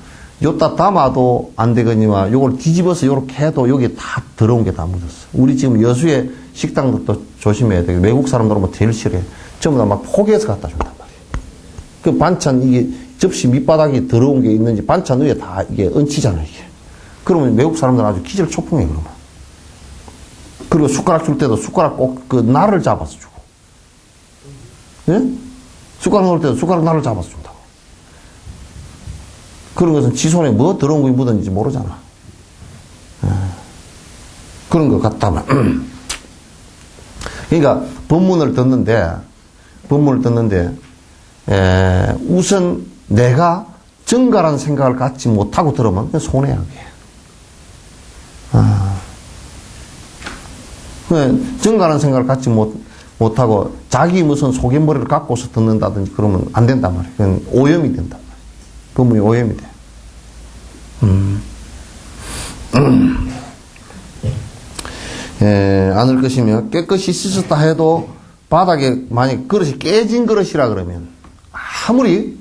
요따 담아도 안 되거니와 요걸 뒤집어서 요렇게 해도 여기에 다 더러운 게 다 묻었어. 우리 지금 여수의 식당도 조심해야 돼. 외국 사람들 오면 제일 싫어해. 전부 다 막 포개해서 갖다 준단 말이야. 그 반찬, 이게 접시 밑바닥이 더러운 게 있는지 반찬 위에 다 이게 얹히잖아, 이게. 그러면 외국 사람들은 아주 기절초풍해, 그러면. 그리고 숟가락 줄 때도 숟가락 꼭 그 날을 잡아서 주고. 예? 숟가락 넣을 때도 숟가락 날을 잡아서 준다고. 그런 것은 지 손에 뭐 더러운 거 묻었는지 모르잖아. 예. 그런 것 같다면. 그러니까 법문을 듣는데, 우선 내가 정갈한 생각을 갖지 못하고 들으면 그냥 손해야, 그게. 정갈한 생각을 갖지 못하고 자기 무슨 소견머리를 갖고서 듣는다든지 그러면 안 된단 말이에요. 그건 오염이 된단 말이에요. 법문이 오염이 돼. 안을 것이며 깨끗이 씻었다 해도 바닥에 만약 그릇이 깨진 그릇이라 그러면 아무리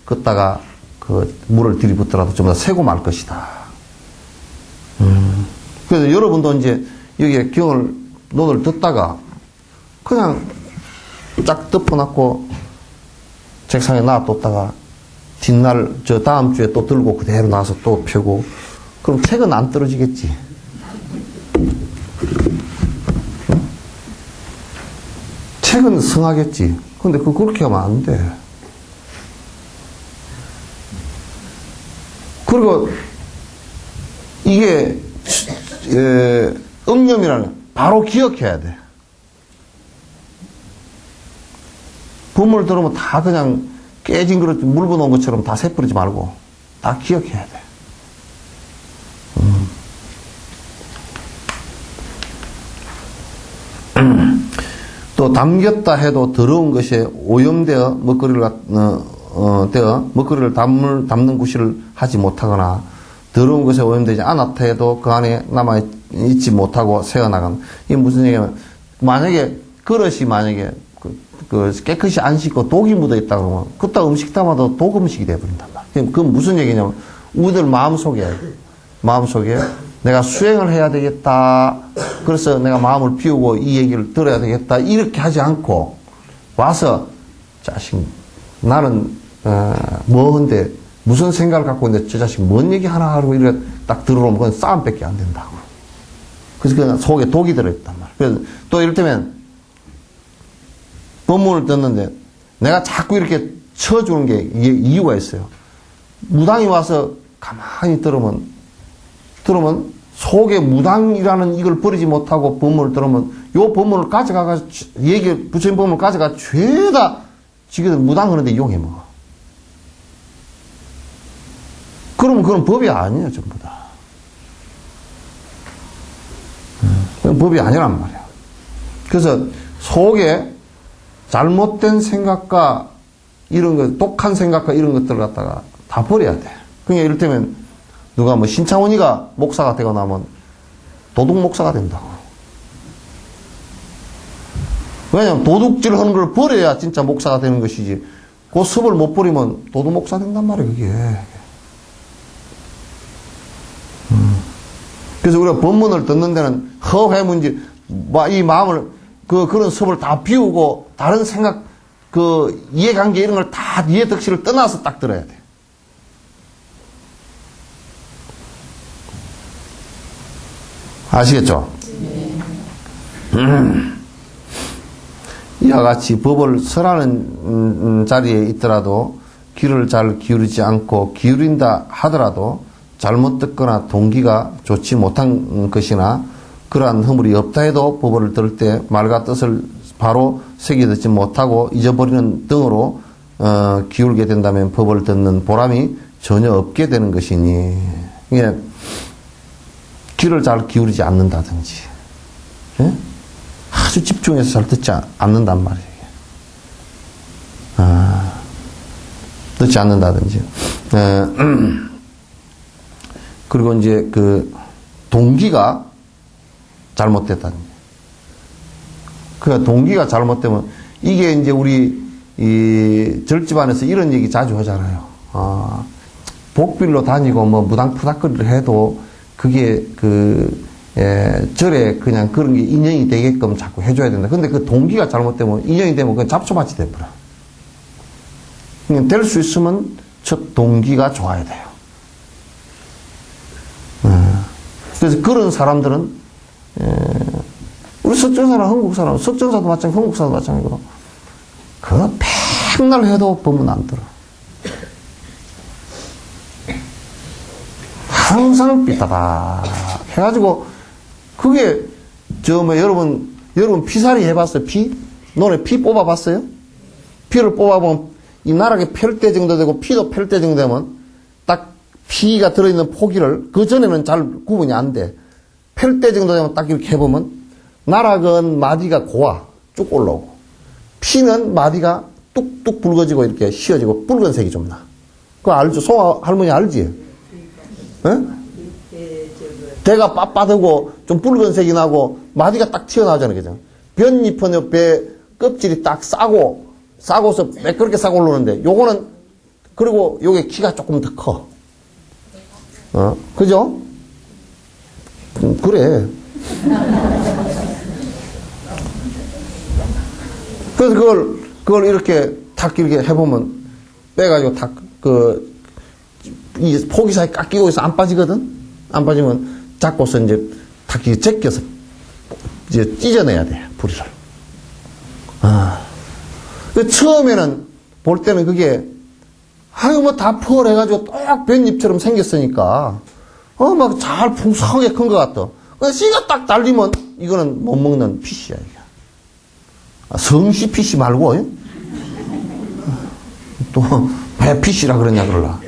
걷다가 그 물을 들이붓더라도 전부 다 새고 말 것이다. 그래서 여러분도 이제 여기에 논을 듣다가 그냥 쫙 덮어놨고 책상에 놔뒀다가 뒷날 저 다음 주에 또 들고 그대로 나와서 또 펴고 그럼 책은 안 떨어지겠지. 응? 책은 성하겠지. 근데 그렇게 하면 안 돼. 그리고 이게 응념이라는 바로 기억해야 돼. 법문을 들으면 다 그냥 깨진 그릇 물 부어놓은 것처럼 다 새뿌리지 말고 다 기억해야 돼. 또 담겼다 해도 더러운 것에 오염되어 먹거리를 담는 구실을 하지 못하거나 더러운 것에 오염되지 않았다 해도 그 안에 남아있지 못하고 새어나간. 이게 무슨 얘기냐면 만약에 그릇이 깨끗이 안 씻고 독이 묻어 있다 그러면 그따 음식 담아도 독 음식이 돼버린단 말이야. 그건 무슨 얘기냐면 우리들 마음속에 내가 수행을 해야 되겠다. 그래서 내가 마음을 비우고 이 얘기를 들어야 되겠다. 이렇게 하지 않고 와서 자식 나는 뭐한데 무슨 생각을 갖고 있는데 저 자식 뭔 얘기 하나 하고 이렇게 딱 들어오면 그건 싸움밖에 안 된다고. 그래서 그 속에 독이 들어있단 말이야. 그래서 또 이를테면 법문을 듣는데 내가 자꾸 이렇게 쳐주는 게 이유가 있어요. 무당이 와서 가만히 들으면 속에 무당이라는 이걸 버리지 못하고 법문을 들으면 요 법문을 가져가가 부처님 법문을 가져가 죄다 지금 무당 그런데 이용해 먹어. 그러면 그건 법이 아니에요, 전부 다. 그건 법이 아니란 말이야. 그래서 속에 잘못된 생각과 이런 것, 독한 생각과 이런 것들을 갖다가 다 버려야 돼. 그러니까 이를테면 누가 뭐 신창원이가 목사가 되고 나면 도둑 목사가 된다고. 왜냐면 도둑질 하는 걸 버려야 진짜 목사가 되는 것이지. 그 섭을 못 버리면 도둑 목사 된단 말이에요, 그게. 그래서 우리가 법문을 듣는 데는 허회문지, 이 마음을, 그런 섭을 다 비우고, 다른 생각, 이해관계 이런 걸 다 이해득실을 떠나서 딱 들어야 돼. 아시겠죠? 이와 같이 법을 설하는 자리에 있더라도 귀를 잘 기울이지 않고 기울인다 하더라도 잘못 듣거나 동기가 좋지 못한 것이나 그러한 허물이 없다 해도 법을 들을 때 말과 뜻을 바로 새겨듣지 못하고 잊어버리는 등으로 기울게 된다면 법을 듣는 보람이 전혀 없게 되는 것이니 이게 귀를 잘 기울이지 않는다든지 예? 아주 집중해서 잘 듣지 않는단 말이에요. 듣지 않는다든지 그리고 이제 동기가 잘못됐다든지 그 동기가 잘못되면, 이게 이제 우리, 이 절집안에서 이런 얘기 자주 하잖아요. 복빌로 다니고 뭐 무당푸닥거리를 해도 그게 절에 그냥 그런 게 인연이 되게끔 자꾸 해줘야 된다. 근데 그 동기가 잘못되면 인연이 되면 그냥 잡초밭이 돼버려. 그냥 될 수 있으면 첫 동기가 좋아야 돼요. 그래서 그런 사람들은, 우리 석전사랑 한국 사람, 석전사도 마찬가지고 한국사도 마찬가지고, 그거 백날 해도 법문 안 들어. 항상 삐따다 해가지고, 그게, 여러분 피살이 해봤어요? 피? 너네 피 뽑아봤어요? 피를 뽑아보면, 이 나락에 펼 때 정도 되고, 피도 펼 때 정도 되면, 딱 피가 들어있는 포기를, 그전에는 잘 구분이 안 돼. 펼 때 정도 되면 딱 이렇게 해보면, 나락은 마디가 고와, 쭉 올라오고, 피는 마디가 뚝뚝 붉어지고 이렇게 휘어지고 붉은색이 좀 나. 그거 알죠? 할머니 알지? 응? 배가 빳빳하고 좀 붉은색이 나고 마디가 딱 튀어나오잖아요. 그죠? 변잎은 옆에 껍질이 딱 싸고서 매끄럽게 싸고 올라오는데 요거는 그리고 요게 키가 조금 더 커. 그죠? 그래. 그래서 그걸 이렇게 탁 이렇게 해보면 빼가지고 탁 이 포기 사이 깎이고 있어 안 빠지거든? 안 빠지면 잡고서 이제 탁 이렇게 제껴서 이제 찢어내야 돼, 부리를. 처음에는 볼 때는 그게, 뭐 다 펄해가지고 똑 볏잎처럼 생겼으니까, 막 잘 풍성하게 큰 것 같아. 씨가 딱 달리면 이거는 못 먹는 피시야, 이게. 성씨 피시 말고, 또, 왜 피시라 그러냐, 그럴라.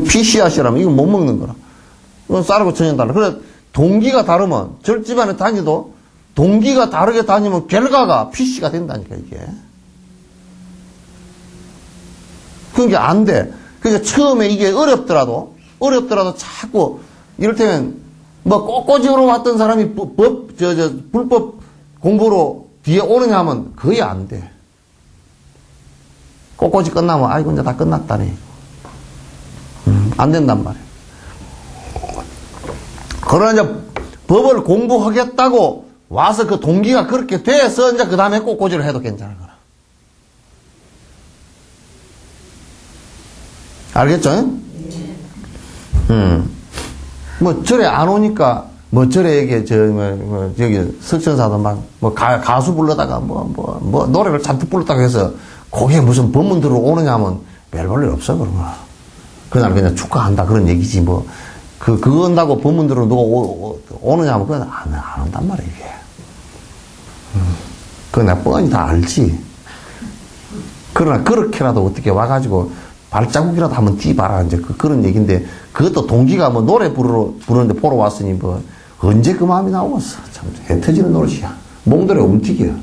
피시앗이라면 이건 못 먹는 거라. 이건 쌀하고 전혀 달라. 그래, 동기가 다르면, 절집안에 다니도, 동기가 다르게 다니면 결과가 피시가 된다니까, 이게. 그게 안 돼. 그러니까 처음에 이게 어렵더라도 자꾸, 이를테면, 뭐, 꼬꼬집으로 왔던 사람이 불법 공부로 뒤에 오느냐 하면 거의 안 돼. 꼬꼬지 끝나면, 아이고, 이제 다 끝났다니. 안 된단 말이에요. 그러나 이제 법을 공부하겠다고 와서 그 동기가 그렇게 돼서 이제 그 다음에 꼬꼬지를 해도 괜찮은 거라. 알겠죠? 뭐 절에 안 오니까 뭐 절에 이게 저기 석천사도 막 뭐 가수 불러다가 뭐 노래를 잔뜩 불렀다고 해서 거기에 무슨 법문 들어오느냐 하면 별 볼 일 없어 그런 거야. 그날 그냥 축하한다 그런 얘기지 뭐 그거 한다고 법문 들어 누가 오느냐 하면 그건 안 온단 말이야 이게. 그거 내가 뻔히 다 알지. 그러나 그렇게라도 어떻게 와가지고 발자국이라도 한번 띄봐라 이제 그런 얘기인데 그것도 동기가 뭐 노래 부르는데 보러 왔으니 뭐 언제 그 마음이 나왔어. 참 해 터지는 노릇이야. 몽돌에 움직여.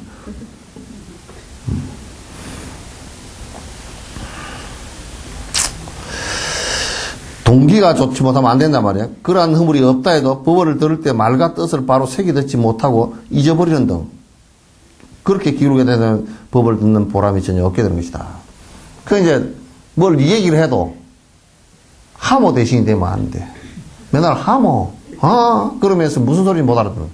동기가 좋지 못하면 안 된단 말이야. 그러한 허물이 없다 해도 법어를 들을 때 말과 뜻을 바로 새겨 듣지 못하고 잊어버리는 등 그렇게 기록에 되는 법을 듣는 보람이 전혀 없게 되는 것이다. 그 이제 뭘 이 얘기를 해도 하모 대신이 되면 안 돼. 맨날 하모 그러면서 무슨 소리인지 못 알아들어.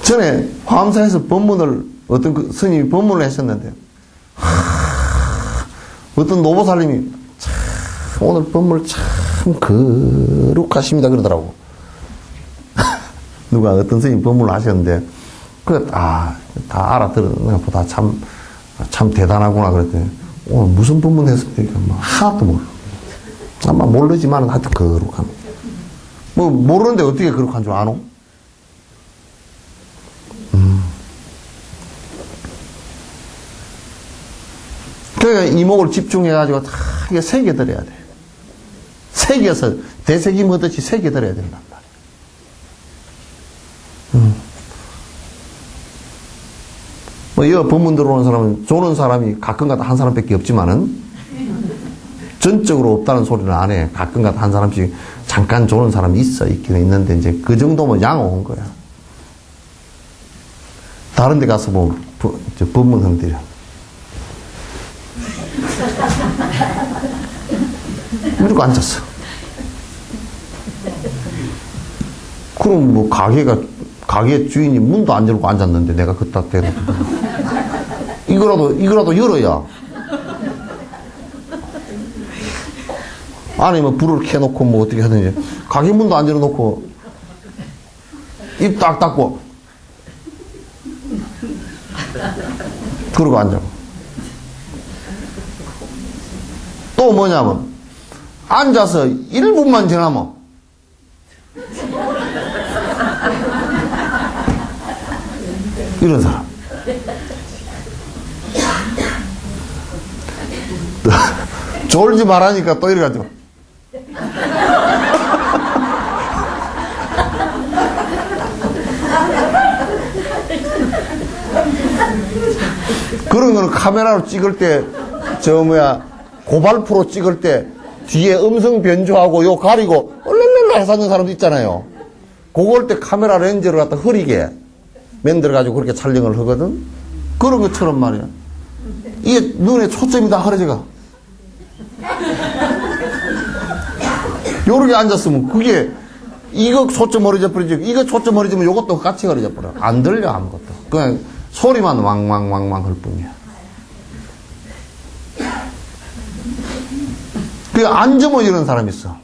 전에 화엄사에서 법문을 어떤 그 스님이 법문을 했었는데 어떤 노보살님이 참 오늘 법문 참 거룩하십니다 그러더라고. 누가 어떤 스님 법문을 하셨는데 다 알아들었나 보다 참 대단하구나 그랬더니 오늘 무슨 법문 했습니까? 뭐 하나도 몰라. 아마 모르지만 하여튼 거룩합니다. 뭐 모르는데 어떻게 거룩한 줄 아노? 그러니까 이목을 집중해가지고 다 이게 새겨드려야 돼. 새겨서 대새김 하듯이 새겨드려야 된단 말이야. 뭐, 이 법문 들어오는 사람은, 조는 사람이 가끔가다 한 사람밖에 없지만은, 전적으로 없다는 소리는 안 해. 가끔가다 한 사람씩 잠깐 조는 사람이 있긴 있는데, 이제 그 정도면 양호한 거야. 다른 데 가서 보면, 법문형들이야. 이러고 앉았어. 그럼 뭐, 가게 주인이 문도 안 열고 앉았는데, 내가 그따 대놓고. 이거라도 열어야. 안에 뭐 불을 켜놓고 뭐 어떻게 하든지. 가게 문도 안 열어놓고, 입 딱 닫고, 그러고 앉아. 또 뭐냐면, 앉아서 1분만 지나면, 이런 사람. 졸지 말라니까 또 이래가지고. 그런 거는 카메라로 찍을 때, 고발프로 찍을 때, 뒤에 음성 변조하고 요 가리고, 얼렐렐라 해서 하는 사람도 있잖아요. 그걸 때 카메라 렌즈를 갖다 흐리게 만들어가지고 그렇게 촬영을 하거든? 그런 것처럼 말이야. 이게 눈에 초점이 다 흐려져가. 요렇게 앉았으면 그게, 이거 초점 흐려져 버리지, 이거 초점 흐려지면 요것도 같이 흐려져 버려. 안 들려, 아무것도. 그냥 소리만 왕왕왕왕 할 뿐이야. 그 앉으면 이런 사람이 있어.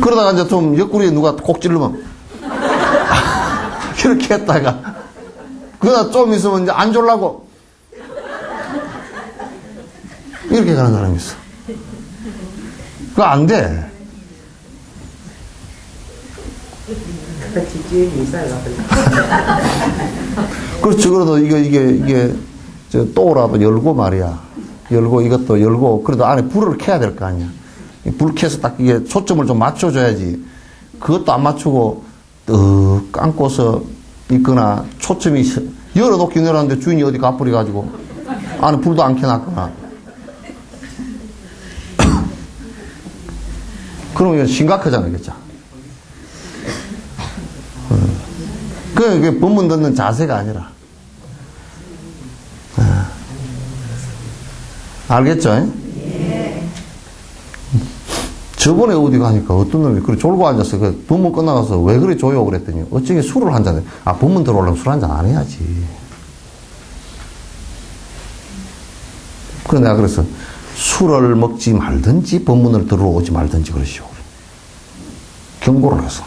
그러다가 이제 좀 옆구리에 누가 콕 찌르면 이렇게 했다가 그러다 좀 있으면 이제 안 졸라고 이렇게 가는 사람이 있어. 그거 안 돼. 그렇죠. 그래도 이게 또라도 열고 말이야. 열고 이것도 열고 그래도 안에 불을 켜야 될 거 아니야. 불 켜서 딱 이게 초점을 좀 맞춰줘야지. 그것도 안 맞추고 감고서 있거나 초점이 열어놓긴 열었는데 주인이 어디 가버려 가지고 안에 불도 안 켜놨거나 그러면 이건 심각하잖아요, 그죠? 그게 법문 듣는 자세가 아니라. 알겠죠? 네. 저번에 어디 가니까 어떤 놈이 그래 졸고 앉았어. 그 법문 끝나가서 왜 그래 줘요? 그랬더니 어쩌게 술을 한 잔 해. 법문 들어오려면 술 한 잔 안 해야지. 그래 내가 그래서 술을 먹지 말든지 법문을 들어오지 말든지 그러시오. 경고를 해서.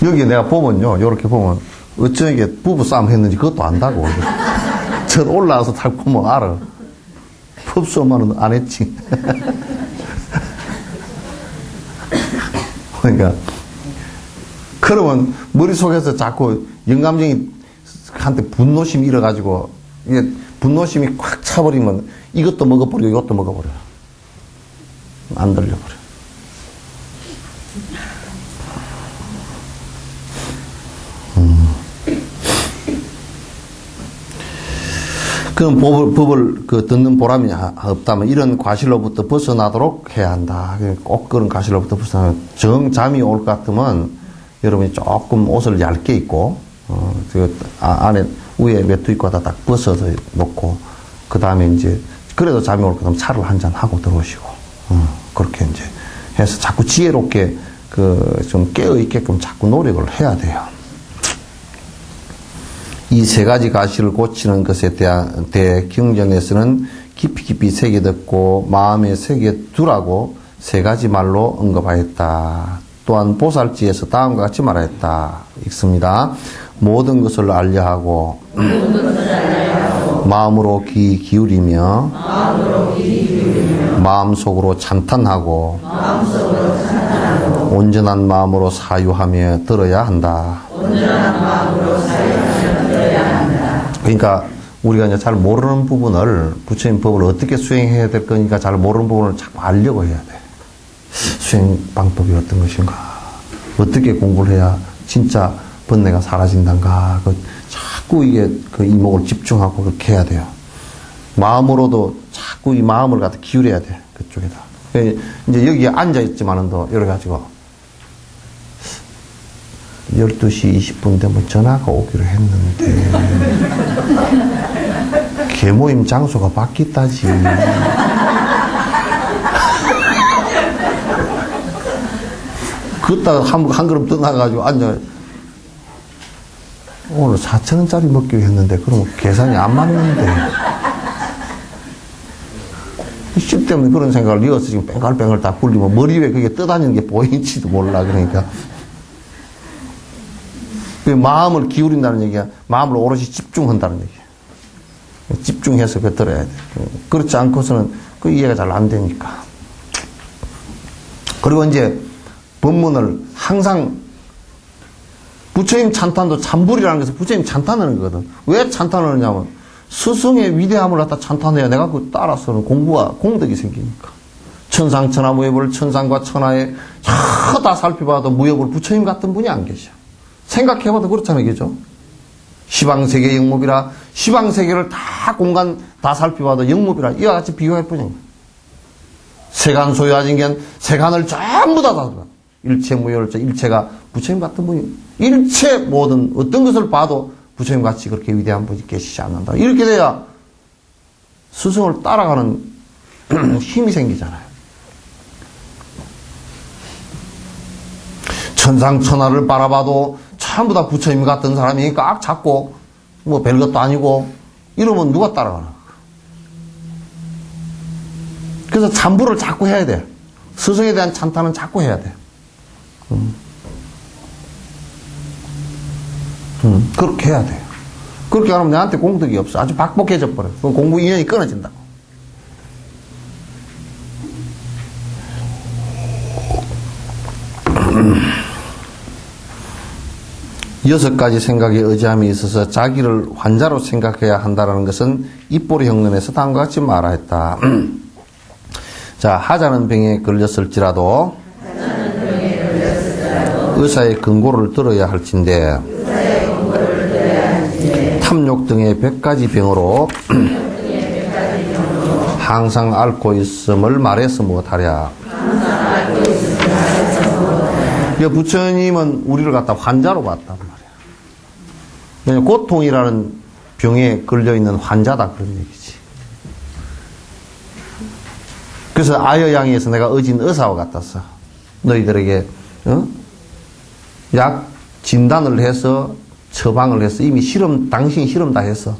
여기 내가 보면요, 요렇게 보면, 어쩌게 부부싸움 했는지 그것도 안다고. 저 올라와서 딱 보면 알아. 법수엄마는 안 했지. 그러니까, 그러면 머릿속에서 자꾸 영감쟁이 한테 분노심이 일어가지고, 이게 분노심이 꽉 차버리면 이것도 먹어버려, 이것도 먹어버려. 안 들려버려. 그럼 법을 듣는 보람이 없다면 이런 과실로부터 벗어나도록 해야 한다. 꼭 그런 과실로부터 벗어나면 정잠이 올 것 같으면 여러분이 조금 옷을 얇게 입고 안에 위에 매트 입고 딱 벗어서 놓고 그 다음에 이제 그래도 잠이 올 것 같으면 차를 한잔 하고 들어오시고 그렇게 이제 해서 자꾸 지혜롭게 좀 깨어 있게끔 자꾸 노력을 해야 돼요. 이 세 가지 가시를 고치는 것에 대해 경전에서는 깊이 새겨듣고 마음에 새겨두라고 세 가지 말로 언급하였다. 또한 보살지에서 다음과 같이 말하였다. 읽습니다. 모든 것을 알려 하고 마음으로 귀 기울이며 마음속으로 찬탄하고 온전한 마음으로 사유하며 들어야 한다. 그러니까 우리가 이제 잘 모르는 부분을 부처님 법을 어떻게 수행해야 될 거니까 잘 모르는 부분을 자꾸 알려고 해야 돼. 수행 방법이 어떤 것인가? 어떻게 공부를 해야 진짜 번뇌가 사라진단가. 자꾸 이게 그 이목을 집중하고 그렇게 해야 돼요. 마음으로도 자꾸 이 마음을 갖다 기울여야 돼. 그쪽에다. 이제 여기에 앉아있지만은 더, 이래가지고, 12시 20분 되면 전화가 오기로 했는데, 개모임 장소가 바뀌었다지. 그따가 한 그릇 떠나가지고 앉아. 오늘 4,000원짜리 먹기로 했는데, 그러면 계산이 안 맞는데. 씹 때문에 그런 생각을 이어서 지금 뺑글뺑글 다 굴리면 머리 위에 그게 떠다니는 게 보이는지도 몰라. 그러니까. 그 마음을 기울인다는 얘기야. 마음을 오롯이 집중한다는 얘기야. 집중해서 그 들어야 돼. 그렇지 않고서는 그 이해가 잘 안 되니까. 그리고 이제 법문을 항상 부처님 찬탄도 찬불이라는 것은 부처님 찬탄하는 거거든. 왜 찬탄을 하느냐면 스승의 위대함을 갖다 찬탄해야 내가 그 따라서는 공부가 공덕이 생기니까. 천상천하 무협을 천상과 천하에 다 살펴봐도 무협을 부처님 같은 분이 안 계셔. 생각해봐도 그렇잖아요. 그죠? 시방세계 영목이라 시방세계를 다 공간 다 살펴봐도 영목이라 이와 같이 비교할 뿐입니다. 세간 소유하진견 세간을 전부 다 살펴봐. 일체 무효를 일체가 부처님 같은 분이 일체 모든 어떤 것을 봐도 부처님 같이 그렇게 위대한 분이 계시지 않는다. 이렇게 돼야 스승을 따라가는 힘이 생기잖아요. 천상천하를 바라봐도 전부 다 부처님 같은 사람이 꽉 잡고 뭐 별것도 아니고 이러면 누가 따라가나. 그래서 찬부를 자꾸 해야 돼. 스승에 대한 찬탄은 자꾸 해야 돼. 그렇게 해야 돼요. 그렇게 하면 내한테 공덕이 없어. 아주 박복해져 버려. 그럼 공부 인연이 끊어진다고. 여섯 가지 생각에 의지함이 있어서 자기를 환자로 생각해야 한다는 것은 입보리 형론에서 다음과 같이 말하였다. 자, 하자는 병에 걸렸을지라도 의사의 권고를 들어야 할진데 탐욕 등의 100가지 병으로 항상 앓고 있음을 말해서 못하랴. 부처님은 우리를 갖다 환자로 봤단 말이야. 왜냐면 고통이라는 병에 걸려있는 환자다 그런 얘기지. 그래서 아여양에서 내가 어진 의사와 같았어. 너희들에게 약 진단을 해서 처방을 해서 이미 당신이 실험 다 했어.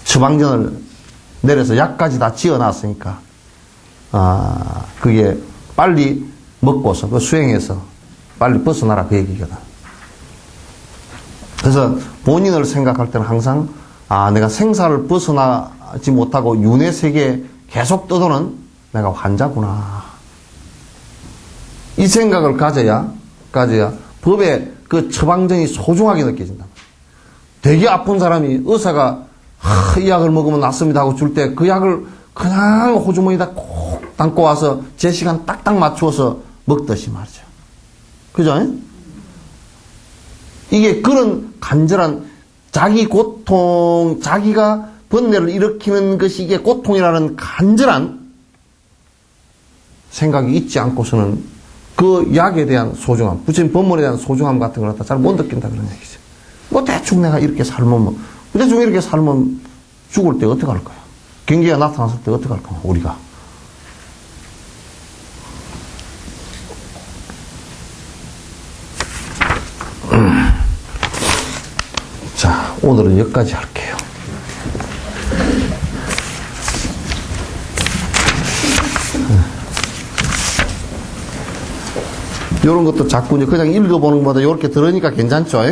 처방전을 내려서 약까지 다 지어놨으니까 그게 빨리 먹고서 그 수행해서 빨리 벗어나라 그 얘기거든. 그래서 본인을 생각할 때는 항상 내가 생사를 벗어나지 못하고 윤회 세계에 계속 떠도는 내가 환자구나. 이 생각을 가져야 법의 그 처방전이 소중하게 느껴진다. 되게 아픈 사람이 의사가 이 약을 먹으면 낫습니다 하고 줄 때 그 약을 그냥 호주머니에다 꼭 담고 와서 제 시간 딱딱 맞추어서 먹듯이 말이죠. 그죠? 이게 그런 간절한 자기 고통, 자기가 번뇌를 일으키는 것이 이게 고통이라는 간절한 생각이 있지 않고서는 그 약에 대한 소중함, 부처님 법문에 대한 소중함 같은 걸 잘 못 느낀다 그런 얘기죠. 뭐 대충 내가 이렇게 살면 대충 이렇게 살면 죽을 때 어떻게 할 거야? 경계가 나타났을 때 어떻게 할 거야? 우리가. 자, 오늘은 여기까지 할게요. 이런 것도 자꾸 그냥 읽어보는 것보다 이렇게 들으니까 괜찮죠?